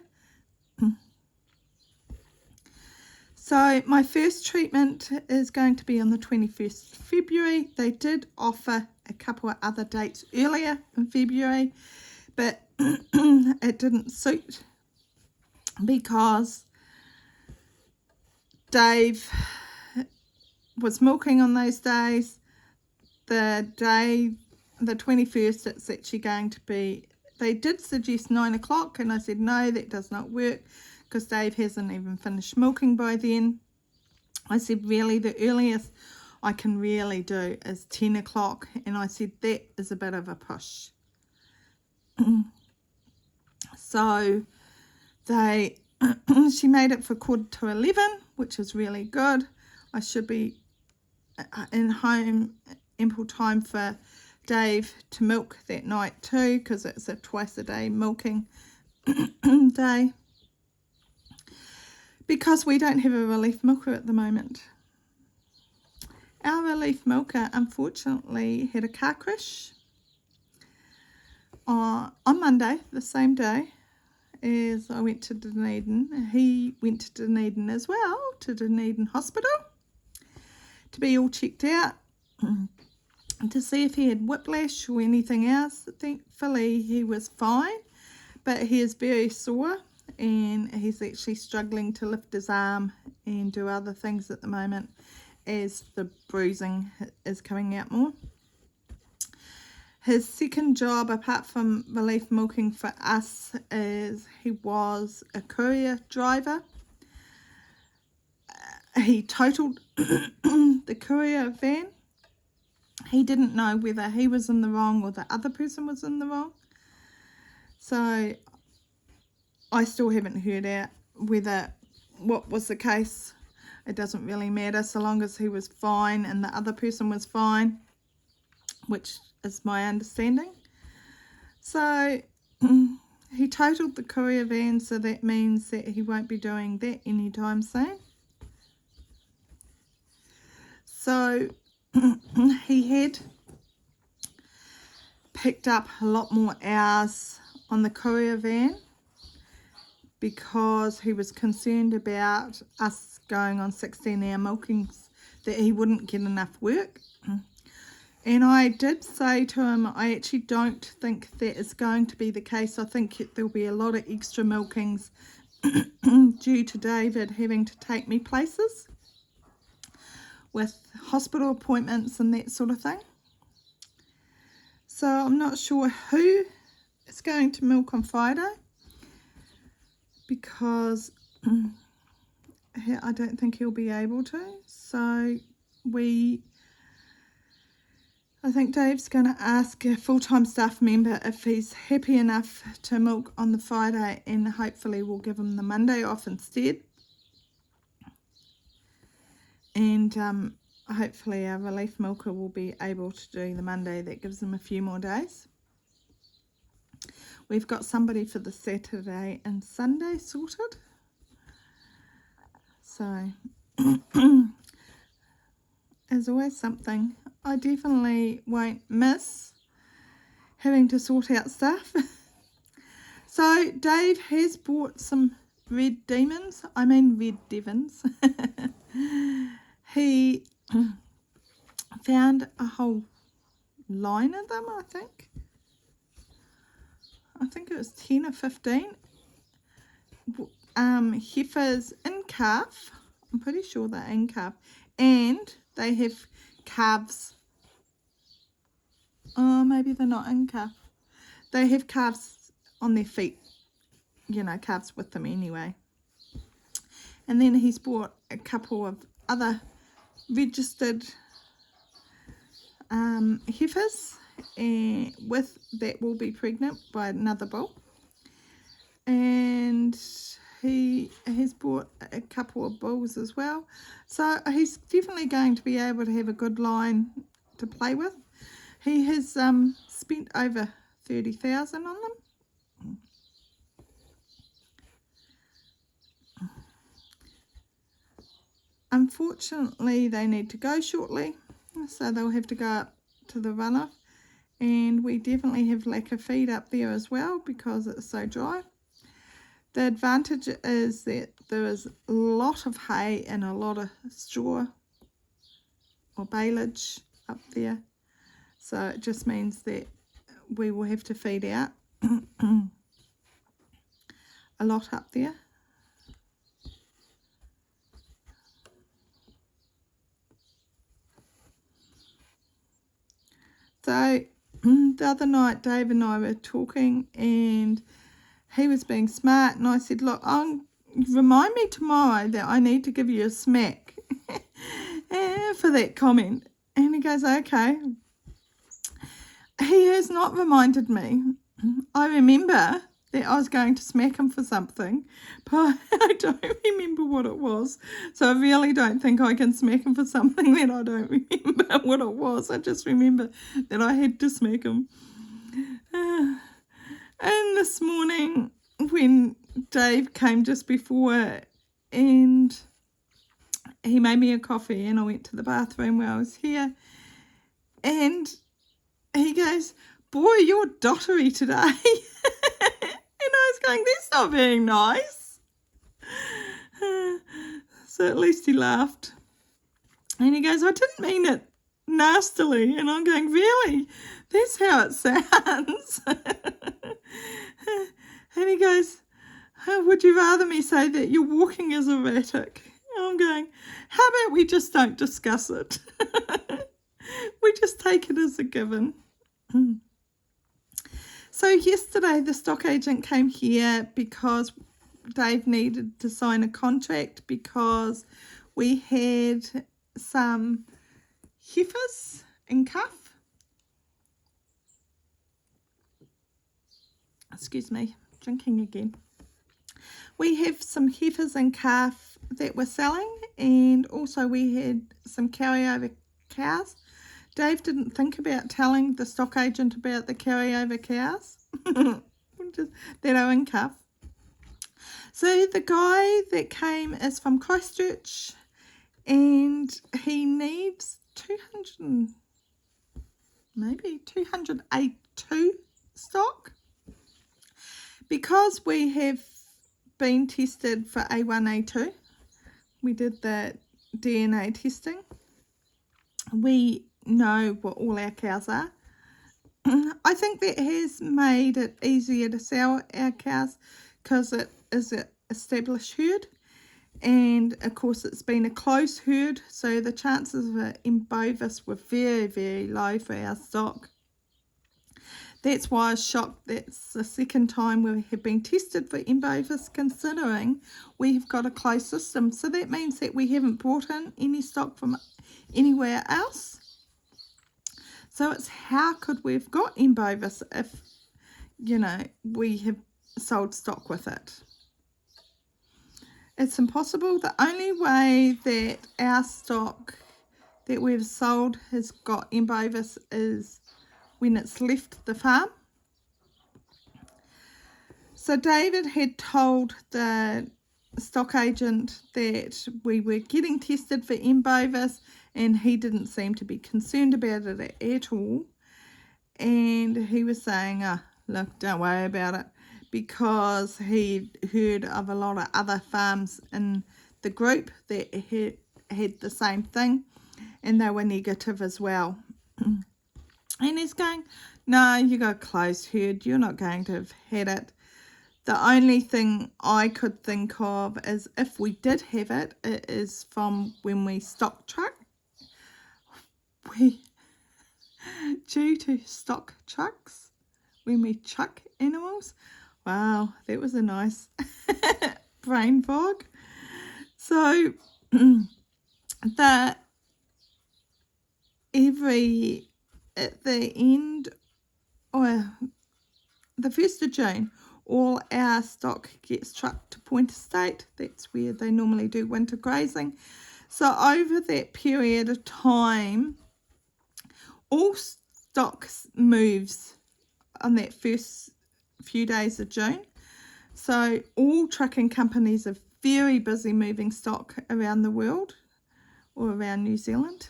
So my first treatment is going to be on the 21st February. They did offer a couple of other dates earlier in February, but it didn't suit because Dave was milking on those days. The 21st, it's actually going to be, they did suggest 9 o'clock, and I said no, that does not work, because Dave hasn't even finished milking by then. I said, really, the earliest I can really do is 10 o'clock. And I said, that is a bit of a push. So she made it for 11:15, which is really good. I should be in home ample time for Dave to milk that night too, because it's a twice a day milking day. Because we don't have a relief milker at the moment. Our relief milker unfortunately had a car crash on Monday, the same day as I went to Dunedin. He went to Dunedin as well, to Dunedin Hospital, to be all checked out, to see if he had whiplash or anything else. Thankfully he was fine, but he is very sore and he's actually struggling to lift his arm and do other things at the moment as the bruising is coming out more. His second job, apart from relief milking for us, is he was a courier driver. He totaled the courier van. He didn't know whether he was in the wrong or the other person was in the wrong. So I still haven't heard out what was the case. It doesn't really matter so long as he was fine and the other person was fine, which is my understanding. So he totaled the courier van, so that means that he won't be doing that anytime soon. So he had picked up a lot more hours on the courier van because he was concerned about us going on 16-hour milkings, that he wouldn't get enough work. And I did say to him, I actually don't think that is going to be the case. I think there'll be a lot of extra milkings due to David having to take me places with hospital appointments and that sort of thing. So I'm not sure who is going to milk on Friday, because I don't think he'll be able to. So I think Dave's going to ask a full-time staff member if he's happy enough to milk on the Friday, and hopefully we'll give him the Monday off instead. And hopefully our relief milker will be able to do the Monday. That gives him a few more days. We've got somebody for the Saturday and Sunday sorted. So, there's always something. I definitely won't miss having to sort out stuff. So, Dave has bought some red Devons. He found a whole line of them, I think. I think it was 10 or 15 heifers in calf. I'm pretty sure they're in calf, and they have calves. Oh, maybe they're not in calf. They have calves on their feet, calves with them anyway. And then he's bought a couple of other registered heifers, and with that will be pregnant by another bull. And he has bought a couple of bulls as well. So he's definitely going to be able to have a good line to play with. He has spent over 30,000 on them. Unfortunately, they need to go shortly, so they'll have to go up to the runoff. And we definitely have lack of feed up there as well because it's so dry. The advantage is that there is a lot of hay and a lot of straw or baleage up there. So it just means that we will have to feed out a lot up there. So the other night Dave and I were talking, and he was being smart, and I said, look, I'm remind me tomorrow that I need to give you a smack for that comment. And he goes, okay. He has not reminded me. I remember that I was going to smack him for something, but I don't remember what it was. So I really don't think I can smack him for something that I don't remember what it was. I just remember that I had to smack him. And this morning when Dave came just before and he made me a coffee and I went to the bathroom where I was here and he goes, boy, you're dottery today. And I was going, that's not very nice. So at least he laughed. And he goes, I didn't mean it nastily. And I'm going, really? That's how it sounds. And he goes, oh, would you rather me say that your walking is erratic? And I'm going, how about we just don't discuss it? We just take it as a given. So yesterday the stock agent came here because Dave needed to sign a contract because we had some heifers in calf. Excuse me, drinking again. We have some heifers and calf that we're selling, and also we had some carryover cows. Dave didn't think about telling the stock agent about the carryover cows that are in calf. So the guy that came is from Christchurch, and he needs 282 stock. Because we have been tested for A1, A2, we did the DNA testing, we know what all our cows are. I think that has made it easier to sell our cows because it is an established herd, and of course it's been a close herd, so the chances of it in bovis were very, very low for our stock. That's why I was shocked that's the second time we have been tested for M. bovis, considering we have got a closed system. So that means that we haven't brought in any stock from anywhere else. So it's how could we have got M. bovis if, you know, we have sold stock with it? It's impossible. The only way that our stock that we've sold has got M. bovis is when it's left the farm. So David had told the stock agent that we were getting tested for M. bovis, and he didn't seem to be concerned about it at all. And he was saying, oh, look, don't worry about it, because he heard of a lot of other farms in the group that had the same thing, and they were negative as well. And he's going, no, you got a closed herd, you're not going to have had it. The only thing I could think of is if we did have it, it is from when we stock truck. Due to stock trucks, when we chuck animals. Wow, that was a nice brain fog. So at the end, or the 1st of June, all our stock gets trucked to Point Estate. That's where they normally do winter grazing. So over that period of time, all stock moves on that first few days of June. So all trucking companies are very busy moving stock around the world or around New Zealand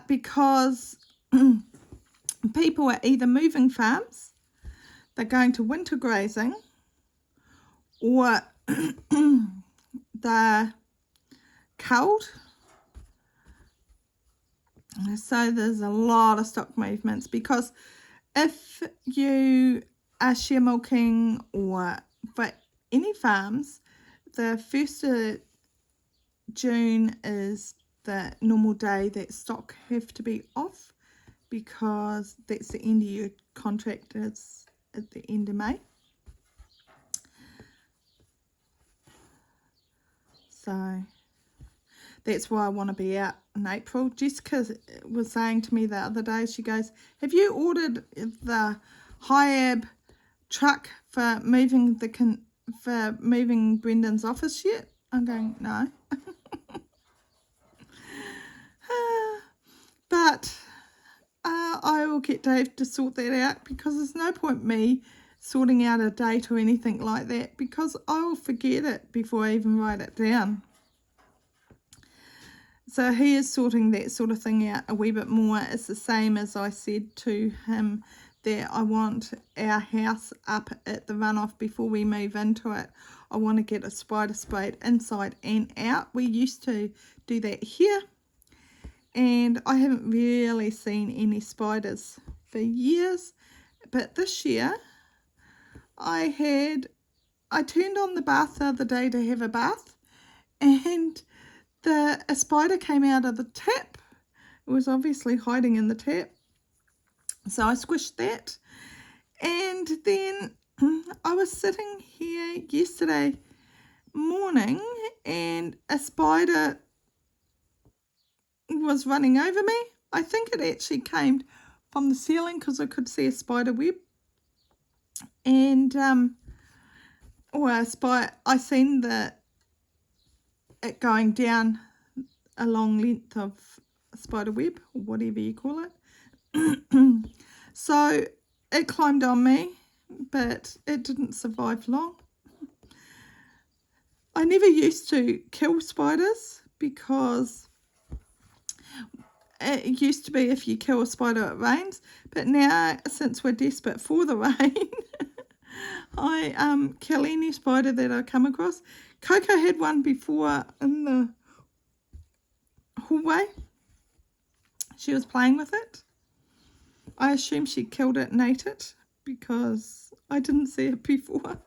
because people are either moving farms, they're going to winter grazing, or they're cold. So there's a lot of stock movements, because if you are share milking or for any farms, the 1st of June is the normal day that stock have to be off, because that's the end of your contract, is at the end of May. So that's why I want to be out in April. Jessica was saying to me the other day, she goes, have you ordered the Hiab truck for moving Brendan's office yet? I'm going, no. But I will get Dave to sort that out, because there's no point me sorting out a date or anything like that, because I will forget it before I even write it down. So he is sorting that sort of thing out a wee bit more. It's the same as I said to him that I want our house up at the runoff before we move into it. I want to get a spider sprayed inside and out. We used to do that here, and I haven't really seen any spiders for years. But this year I turned on the bath the other day to have a bath, and a spider came out of the tap. It was obviously hiding in the tap, so I squished that. And then I was sitting here yesterday morning, and a spider was running over me. I think it actually came from the ceiling, because I could see a spider web. And I seen it going down a long length of a spider web, or whatever you call it. So it climbed on me, but it didn't survive long. I never used to kill spiders, because it used to be if you kill a spider it rains, but now, since we're desperate for the rain, I kill any spider that I come across. Coco had one before in the hallway. She was playing with it. I assume she killed it and ate it, because I didn't see it before.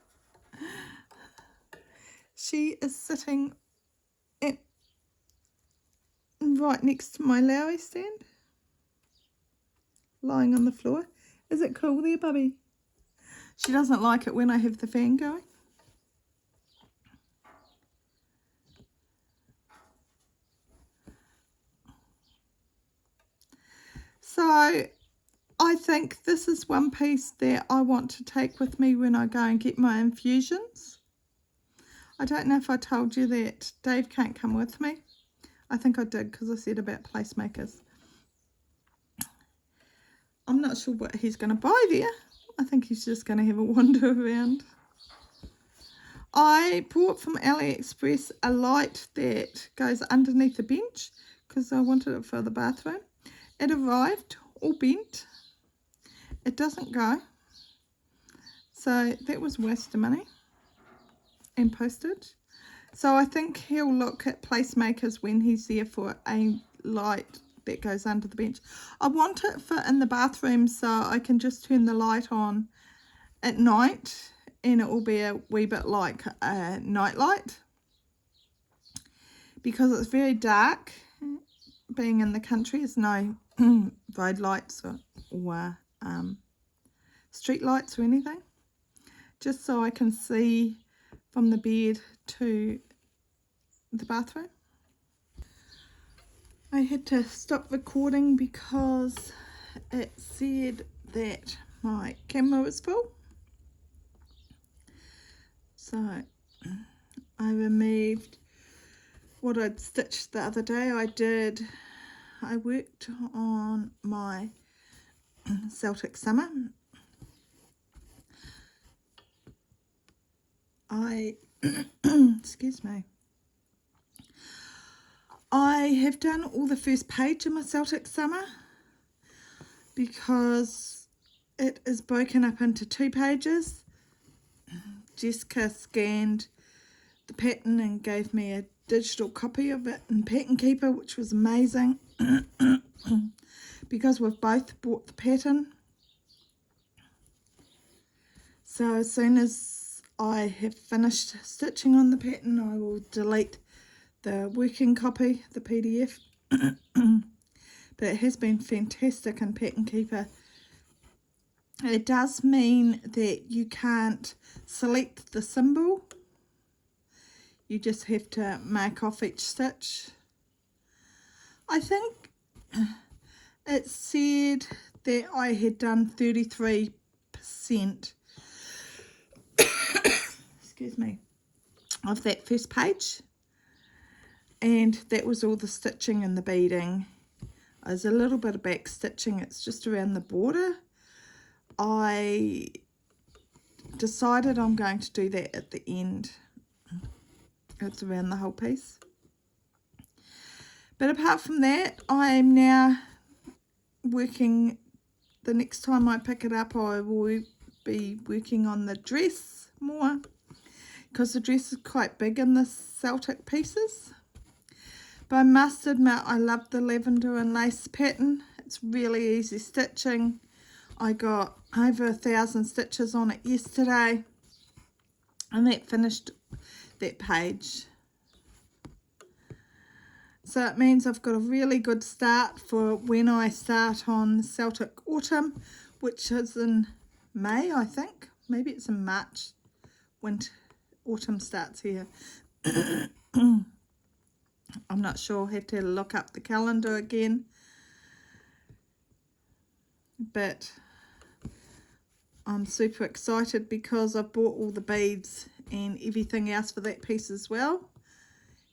She is sitting right next to my Lowy stand, lying on the floor. Is it cool there, Bubby? She doesn't like it when I have the fan going. So I think this is one piece that I want to take with me when I go and get my infusions. I don't know if I told you that Dave can't come with me. I think I did, because I said about placemakers. I'm not sure what he's going to buy there. I think he's just going to have a wander around. I bought from AliExpress a light that goes underneath the bench, because I wanted it for the bathroom. It arrived all bent. It doesn't go. So that was a waste of money and postage. So I think he'll look at placemakers when he's there for a light that goes under the bench. I want it for in the bathroom, so I can just turn the light on at night, and it will be a wee bit like a night light, because it's very dark. Being in the country, there's no road lights or street lights or anything. Just so I can see from the bed to the bathroom. I had to stop recording because it said that my camera was full. So I removed what I'd stitched the other day. I worked on my Celtic Summer. Excuse me. I have done all the first page of my Celtic Summer because it is broken up into 2 pages. Jessica scanned the pattern and gave me a digital copy of it in Pattern Keeper, which was amazing because we've both bought the pattern. So as soon as I have finished stitching on the pattern, I will delete the working copy, the PDF. But it has been fantastic in Pattern Keeper. It does mean that you can't select the symbol. you just have to mark off each stitch. I think it said that I had done 33%, excuse me, of that first page, and that was all the stitching and the beading. There's a little bit of back stitching, it's just around the border. I decided I'm going to do that at the end. It's around the whole piece. But apart from that, I'm now working, the next time I pick it up I will be working on the dress more, because the dress is quite big in the Celtic pieces. But I must admit I love the lavender and lace pattern. It's really easy stitching. I got over 1,000 stitches on it yesterday, and that finished that page. So it means I've got a really good start for when I start on Celtic Autumn, which is in May, I think. Maybe it's in March when autumn starts here. I'm not sure, have to look up the calendar again. But I'm super excited because I've bought all the beads and everything else for that piece as well.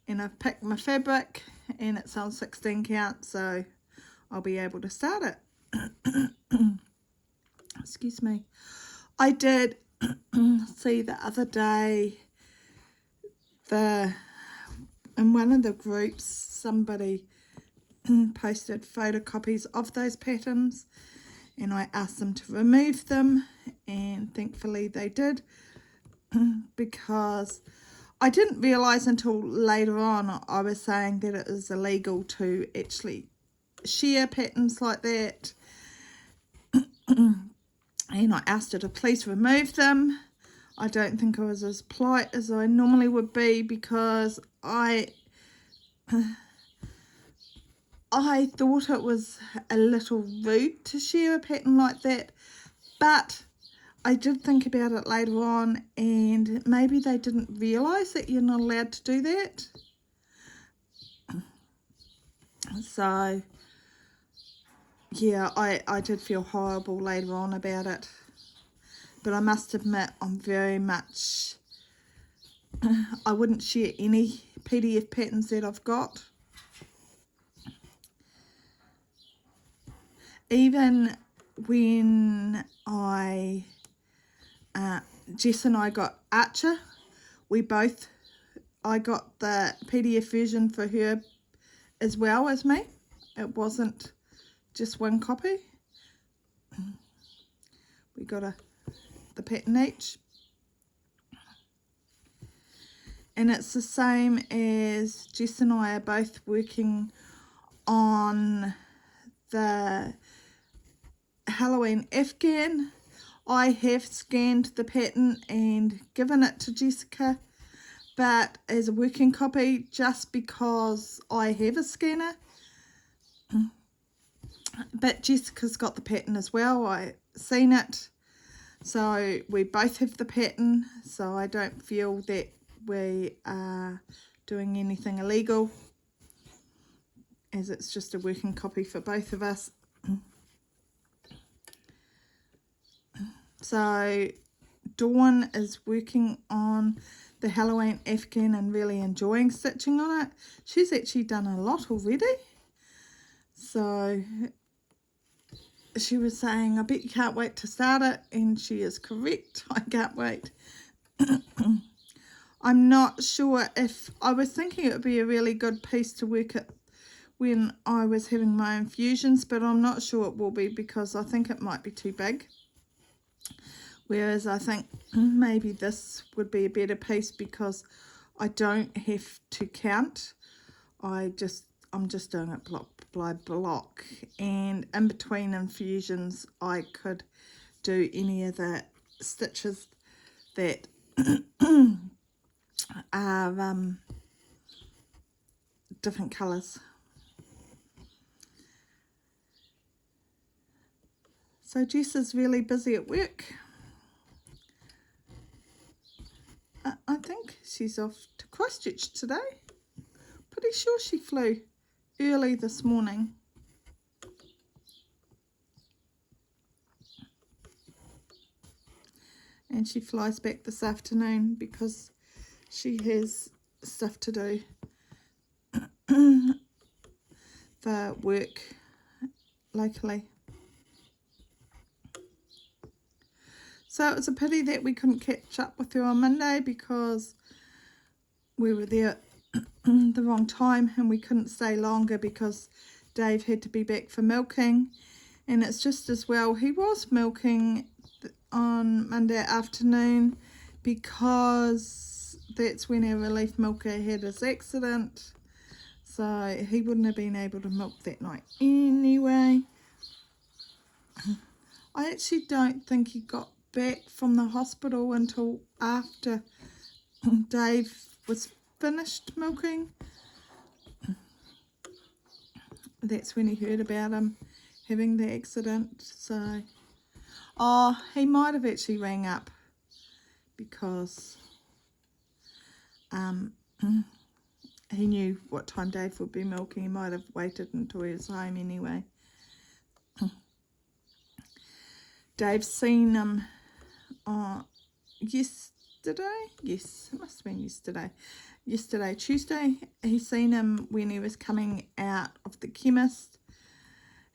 And I've picked my fabric and it's on 16 count, so I'll be able to start it. Excuse me. I did see the other day in one of the groups somebody posted photocopies of those patterns, and I asked them to remove them, and thankfully they did, because I didn't realise until later on I was saying that it is illegal to actually share patterns like that. And I asked her to please remove them. I don't think I was as polite as I normally would be, because I thought it was a little rude to share a pattern like that, but I did think about it later on, and maybe they didn't realise that you're not allowed to do that. So yeah, I did feel horrible later on about it. But I must admit, I'm very much, I wouldn't share any PDF patterns that I've got. Even when Jess and I got Archer, I got the PDF version for her as well as me. It wasn't just one copy. We got the pattern each. And it's the same as Jess and I are both working on the Halloween Afghan. I have scanned the pattern and given it to Jessica, but as a working copy, just because I have a scanner. But Jessica's got the pattern as well. I've seen it, so we both have the pattern, so I don't feel that we are doing anything illegal, as it's just a working copy for both of us. So Dawn is working on the Halloween Afghan and really enjoying stitching on it. She's actually done a lot already. So she was saying, I bet you can't wait to start it, and she is correct. I can't wait. I'm not sure if, I was thinking it would be a really good piece to work at when I was having my infusions, but I'm not sure it will be, because I think it might be too big. Whereas I think maybe this would be a better piece, because I don't have to count. I'm just doing it block by block, and in between infusions I could do any of the stitches that are different colours. So Jess is really busy at work. I think taxi's off to Christchurch today. Pretty sure she flew early this morning. And she flies back this afternoon because she has stuff to do for work locally. So it was a pity that we couldn't catch up with her on Monday because we were there the wrong time and we couldn't stay longer because Dave had to be back for milking. And it's just as well he was milking on Monday afternoon because that's when our relief milker had his accident. So he wouldn't have been able to milk that night anyway. I actually don't think he got back from the hospital until after Dave was finished milking. That's when he heard about him having the accident. So, he might have actually rang up because he knew what time Dave would be milking. He might have waited until he was home anyway. Dave's seen him yesterday. Yes, it must have been yesterday. Yesterday, Tuesday, he seen him when he was coming out of the chemist.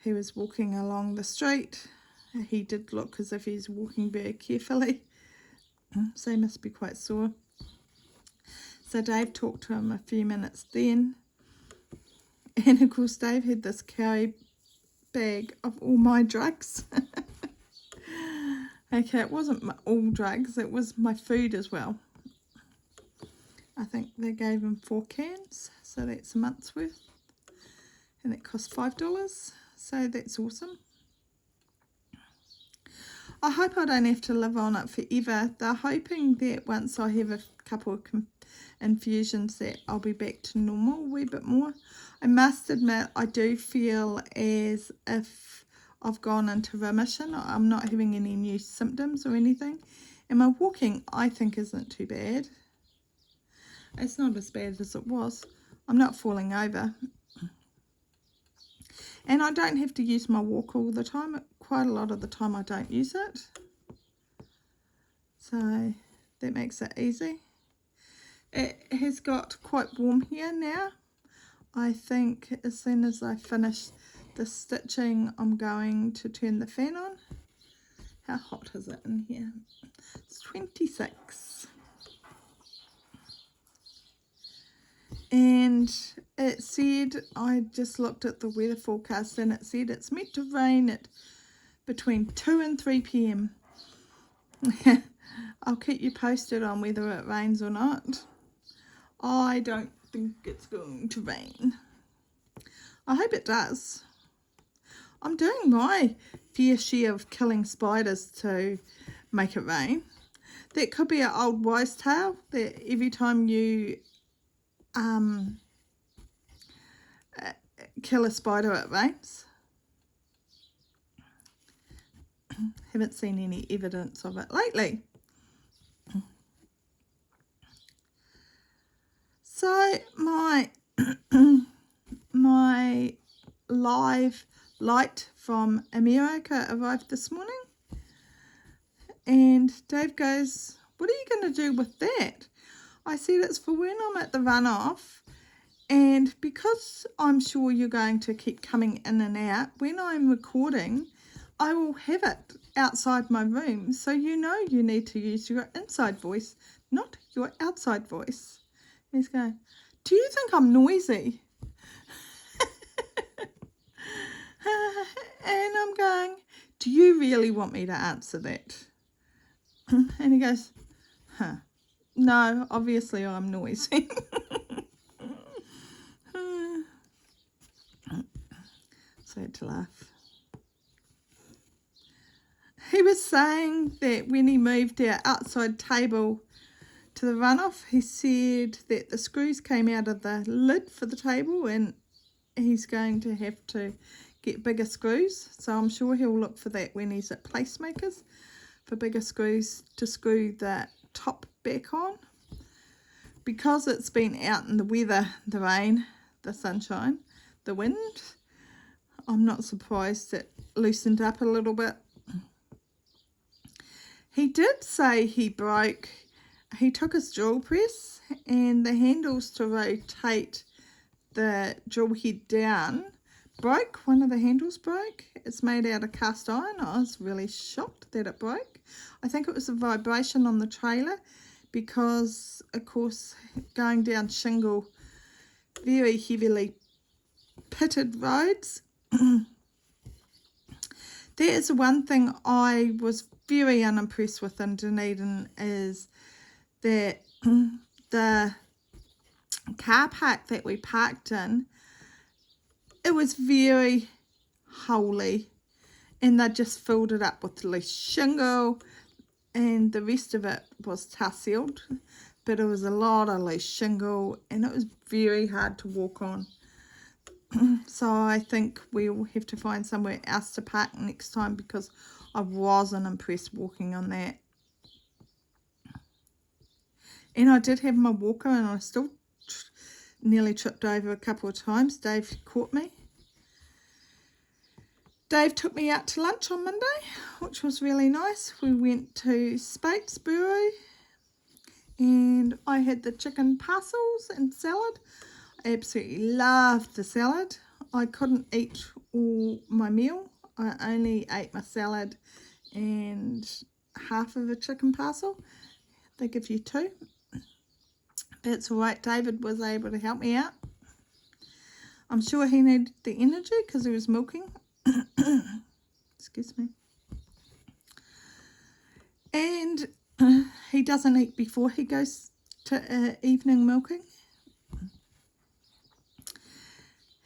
He was walking along the street. He did look as if he's walking very carefully. So he must be quite sore. So Dave talked to him a few minutes then. And of course Dave had this carry bag of all my drugs. Okay, it wasn't all drugs, it was my food as well. I think they gave him 4 cans, so that's a month's worth. And it cost $5, so that's awesome. I hope I don't have to live on it forever. They're hoping that once I have a couple of infusions that I'll be back to normal a wee bit more. I must admit I do feel as if I've gone into remission. I'm not having any new symptoms or anything. And my walking I think isn't too bad. It's not as bad as it was. I'm not falling over. And I don't have to use my walker all the time. Quite a lot of the time I don't use it. So that makes it easy. It has got quite warm here now. I think as soon as I finish the stitching, I'm going to turn the fan on. How hot is it in here? It's 26. And it said, I just looked at the weather forecast and it said it's meant to rain at between 2 and 3 p.m. I'll keep you posted on whether it rains or not. I don't think it's going to rain. I hope it does. I'm doing my fair share of killing spiders to make it rain. That could be an old wives' tale, that every time you kill a spider it rains. Haven't seen any evidence of it lately. So my my live light from America arrived this morning, and Dave goes, "What are you going to do with that?" I said, "It's for when I'm at the runoff, and because I'm sure you're going to keep coming in and out, when I'm recording, I will have it outside my room, so you know you need to use your inside voice, not your outside voice." He's going, "Do you think I'm noisy?" And I'm going, "Do you really want me to answer that?" And he goes, "No, obviously I'm noisy." So I had to laugh. He was saying that when he moved our outside table to the runoff, he said that the screws came out of the lid for the table and he's going to have to get bigger screws. So I'm sure he'll look for that when he's at Placemakers, for bigger screws to screw the top back on. because it's been out in the weather, the rain, the sunshine, the wind, I'm not surprised it loosened up a little bit. He did say he took his drill press and the handles to rotate the drill head down broke. One of the handles broke. It's made out of cast iron. I was really shocked that it broke. I think it was a vibration on the trailer because, of course, going down shingle, very heavily pitted roads. That is one thing I was very unimpressed with in Dunedin, is that the car park that we parked in, it was very holy, and they just filled it up with loose shingle, and the rest of it was tar sealed, but it was a lot of loose shingle and it was very hard to walk on. So I think we'll have to find somewhere else to park next time, because I wasn't impressed walking on that. And I did have my walker and I still nearly tripped over a couple of times. Dave caught me. Dave took me out to lunch on Monday, which was really nice. We went to Spatesbury and I had the chicken parcels and salad. I absolutely loved the salad. I couldn't eat all my meal. I only ate my salad and half of a chicken parcel. They give you two. That's all right. David was able to help me out. I'm sure he needed the energy because he was milking. Excuse me. And he doesn't eat before he goes to evening milking.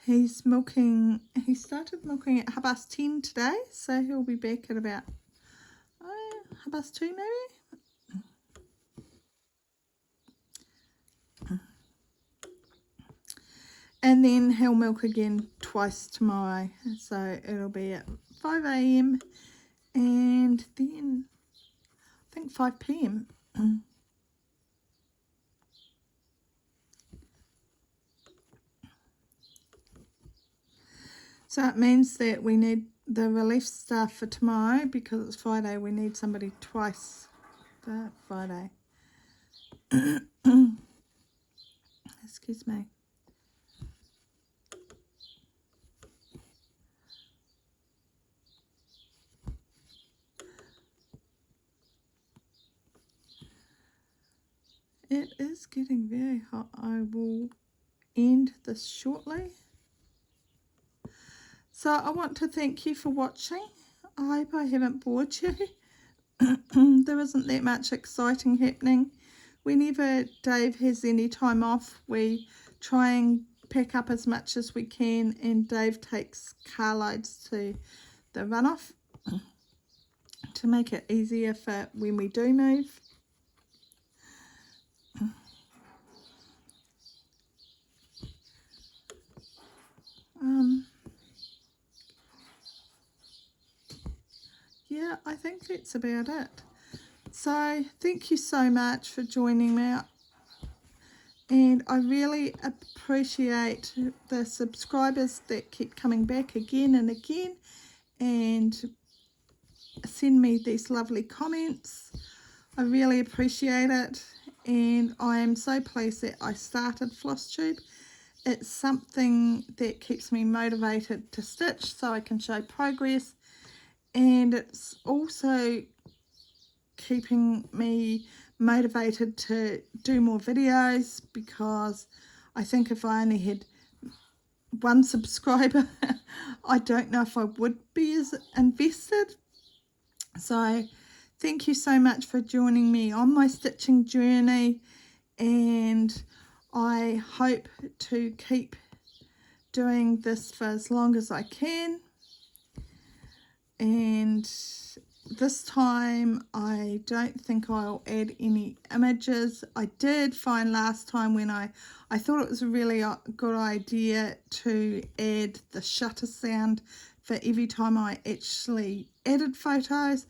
He started milking at 10:30 today, so he'll be back at about 2:30 maybe. And then he'll milk again twice tomorrow, so it'll be at 5 AM and then I think 5 PM. So it means that we need the relief staff for tomorrow, because it's Friday. We need somebody twice for Friday. Excuse me. It is getting very hot. I will end this shortly. So I want to thank you for watching. I hope I haven't bored you. There isn't that much exciting happening. Whenever Dave has any time off, we try and pack up as much as we can, and Dave takes carloads to the runoff to make it easier for when we do move. Yeah, I think that's about it. So thank you so much for joining me out, and I really appreciate the subscribers that keep coming back again and again and send me these lovely comments. I really appreciate it, and I am so pleased that I started Flosstube. It's something that keeps me motivated to stitch so I can show progress, and it's also keeping me motivated to do more videos, because I think if I only had one subscriber, I don't know if I would be as invested. So thank you so much for joining me on my stitching journey, and I hope to keep doing this for as long as I can. And this time I don't think I'll add any images. I did find last time when I thought it was a really good idea to add the shutter sound for every time I actually added photos,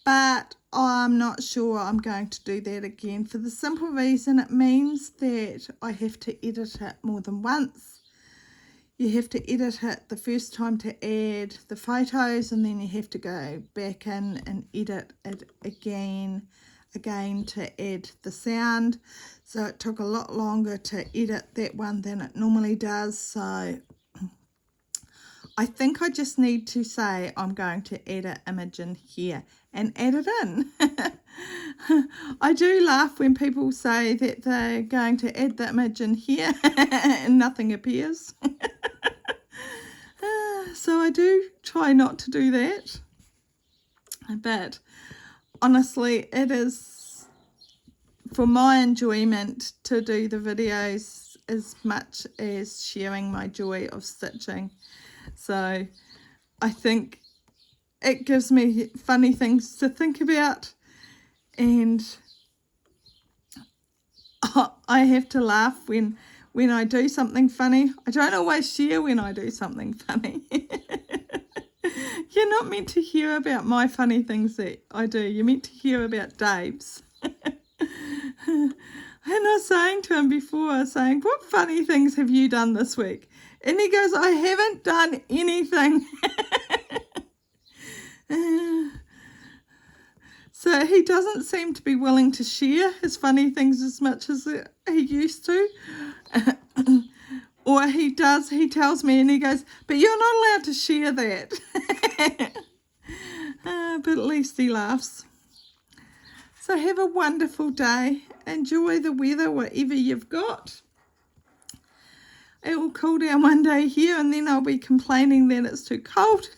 but I'm not sure I'm going to do that again for the simple reason it means that I have to edit it more than once. You have to edit it the first time to add the photos, and then you have to go back in and edit it again to add the sound. So it took a lot longer to edit that one than it normally does. So I think I just need to say I'm going to add an image in here and add it in. I do laugh when people say that they're going to add the image in here and nothing appears. So I do try not to do that. But honestly, it is for my enjoyment to do the videos as much as sharing my joy of stitching. So I think it gives me funny things to think about, and I have to laugh when I do something funny. I don't always share when I do something funny. You're not meant to hear about my funny things that I do. You're meant to hear about Dave's. And I was saying to him before, what funny things have you done this week? And he goes, I haven't done anything. So he doesn't seem to be willing to share his funny things as much as he used to. Or he does, he tells me and he goes, but you're not allowed to share that. But at least he laughs. So have a wonderful day. Enjoy the weather, whatever you've got. It will cool down one day here and then I'll be complaining that it's too cold.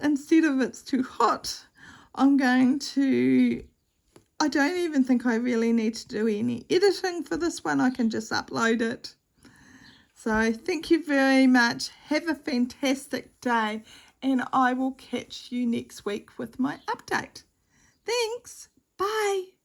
Instead of it's too hot, I don't even think I really need to do any editing for this one. I can just upload it. So thank you very much. Have a fantastic day, and I will catch you next week with my update. Thanks. Bye.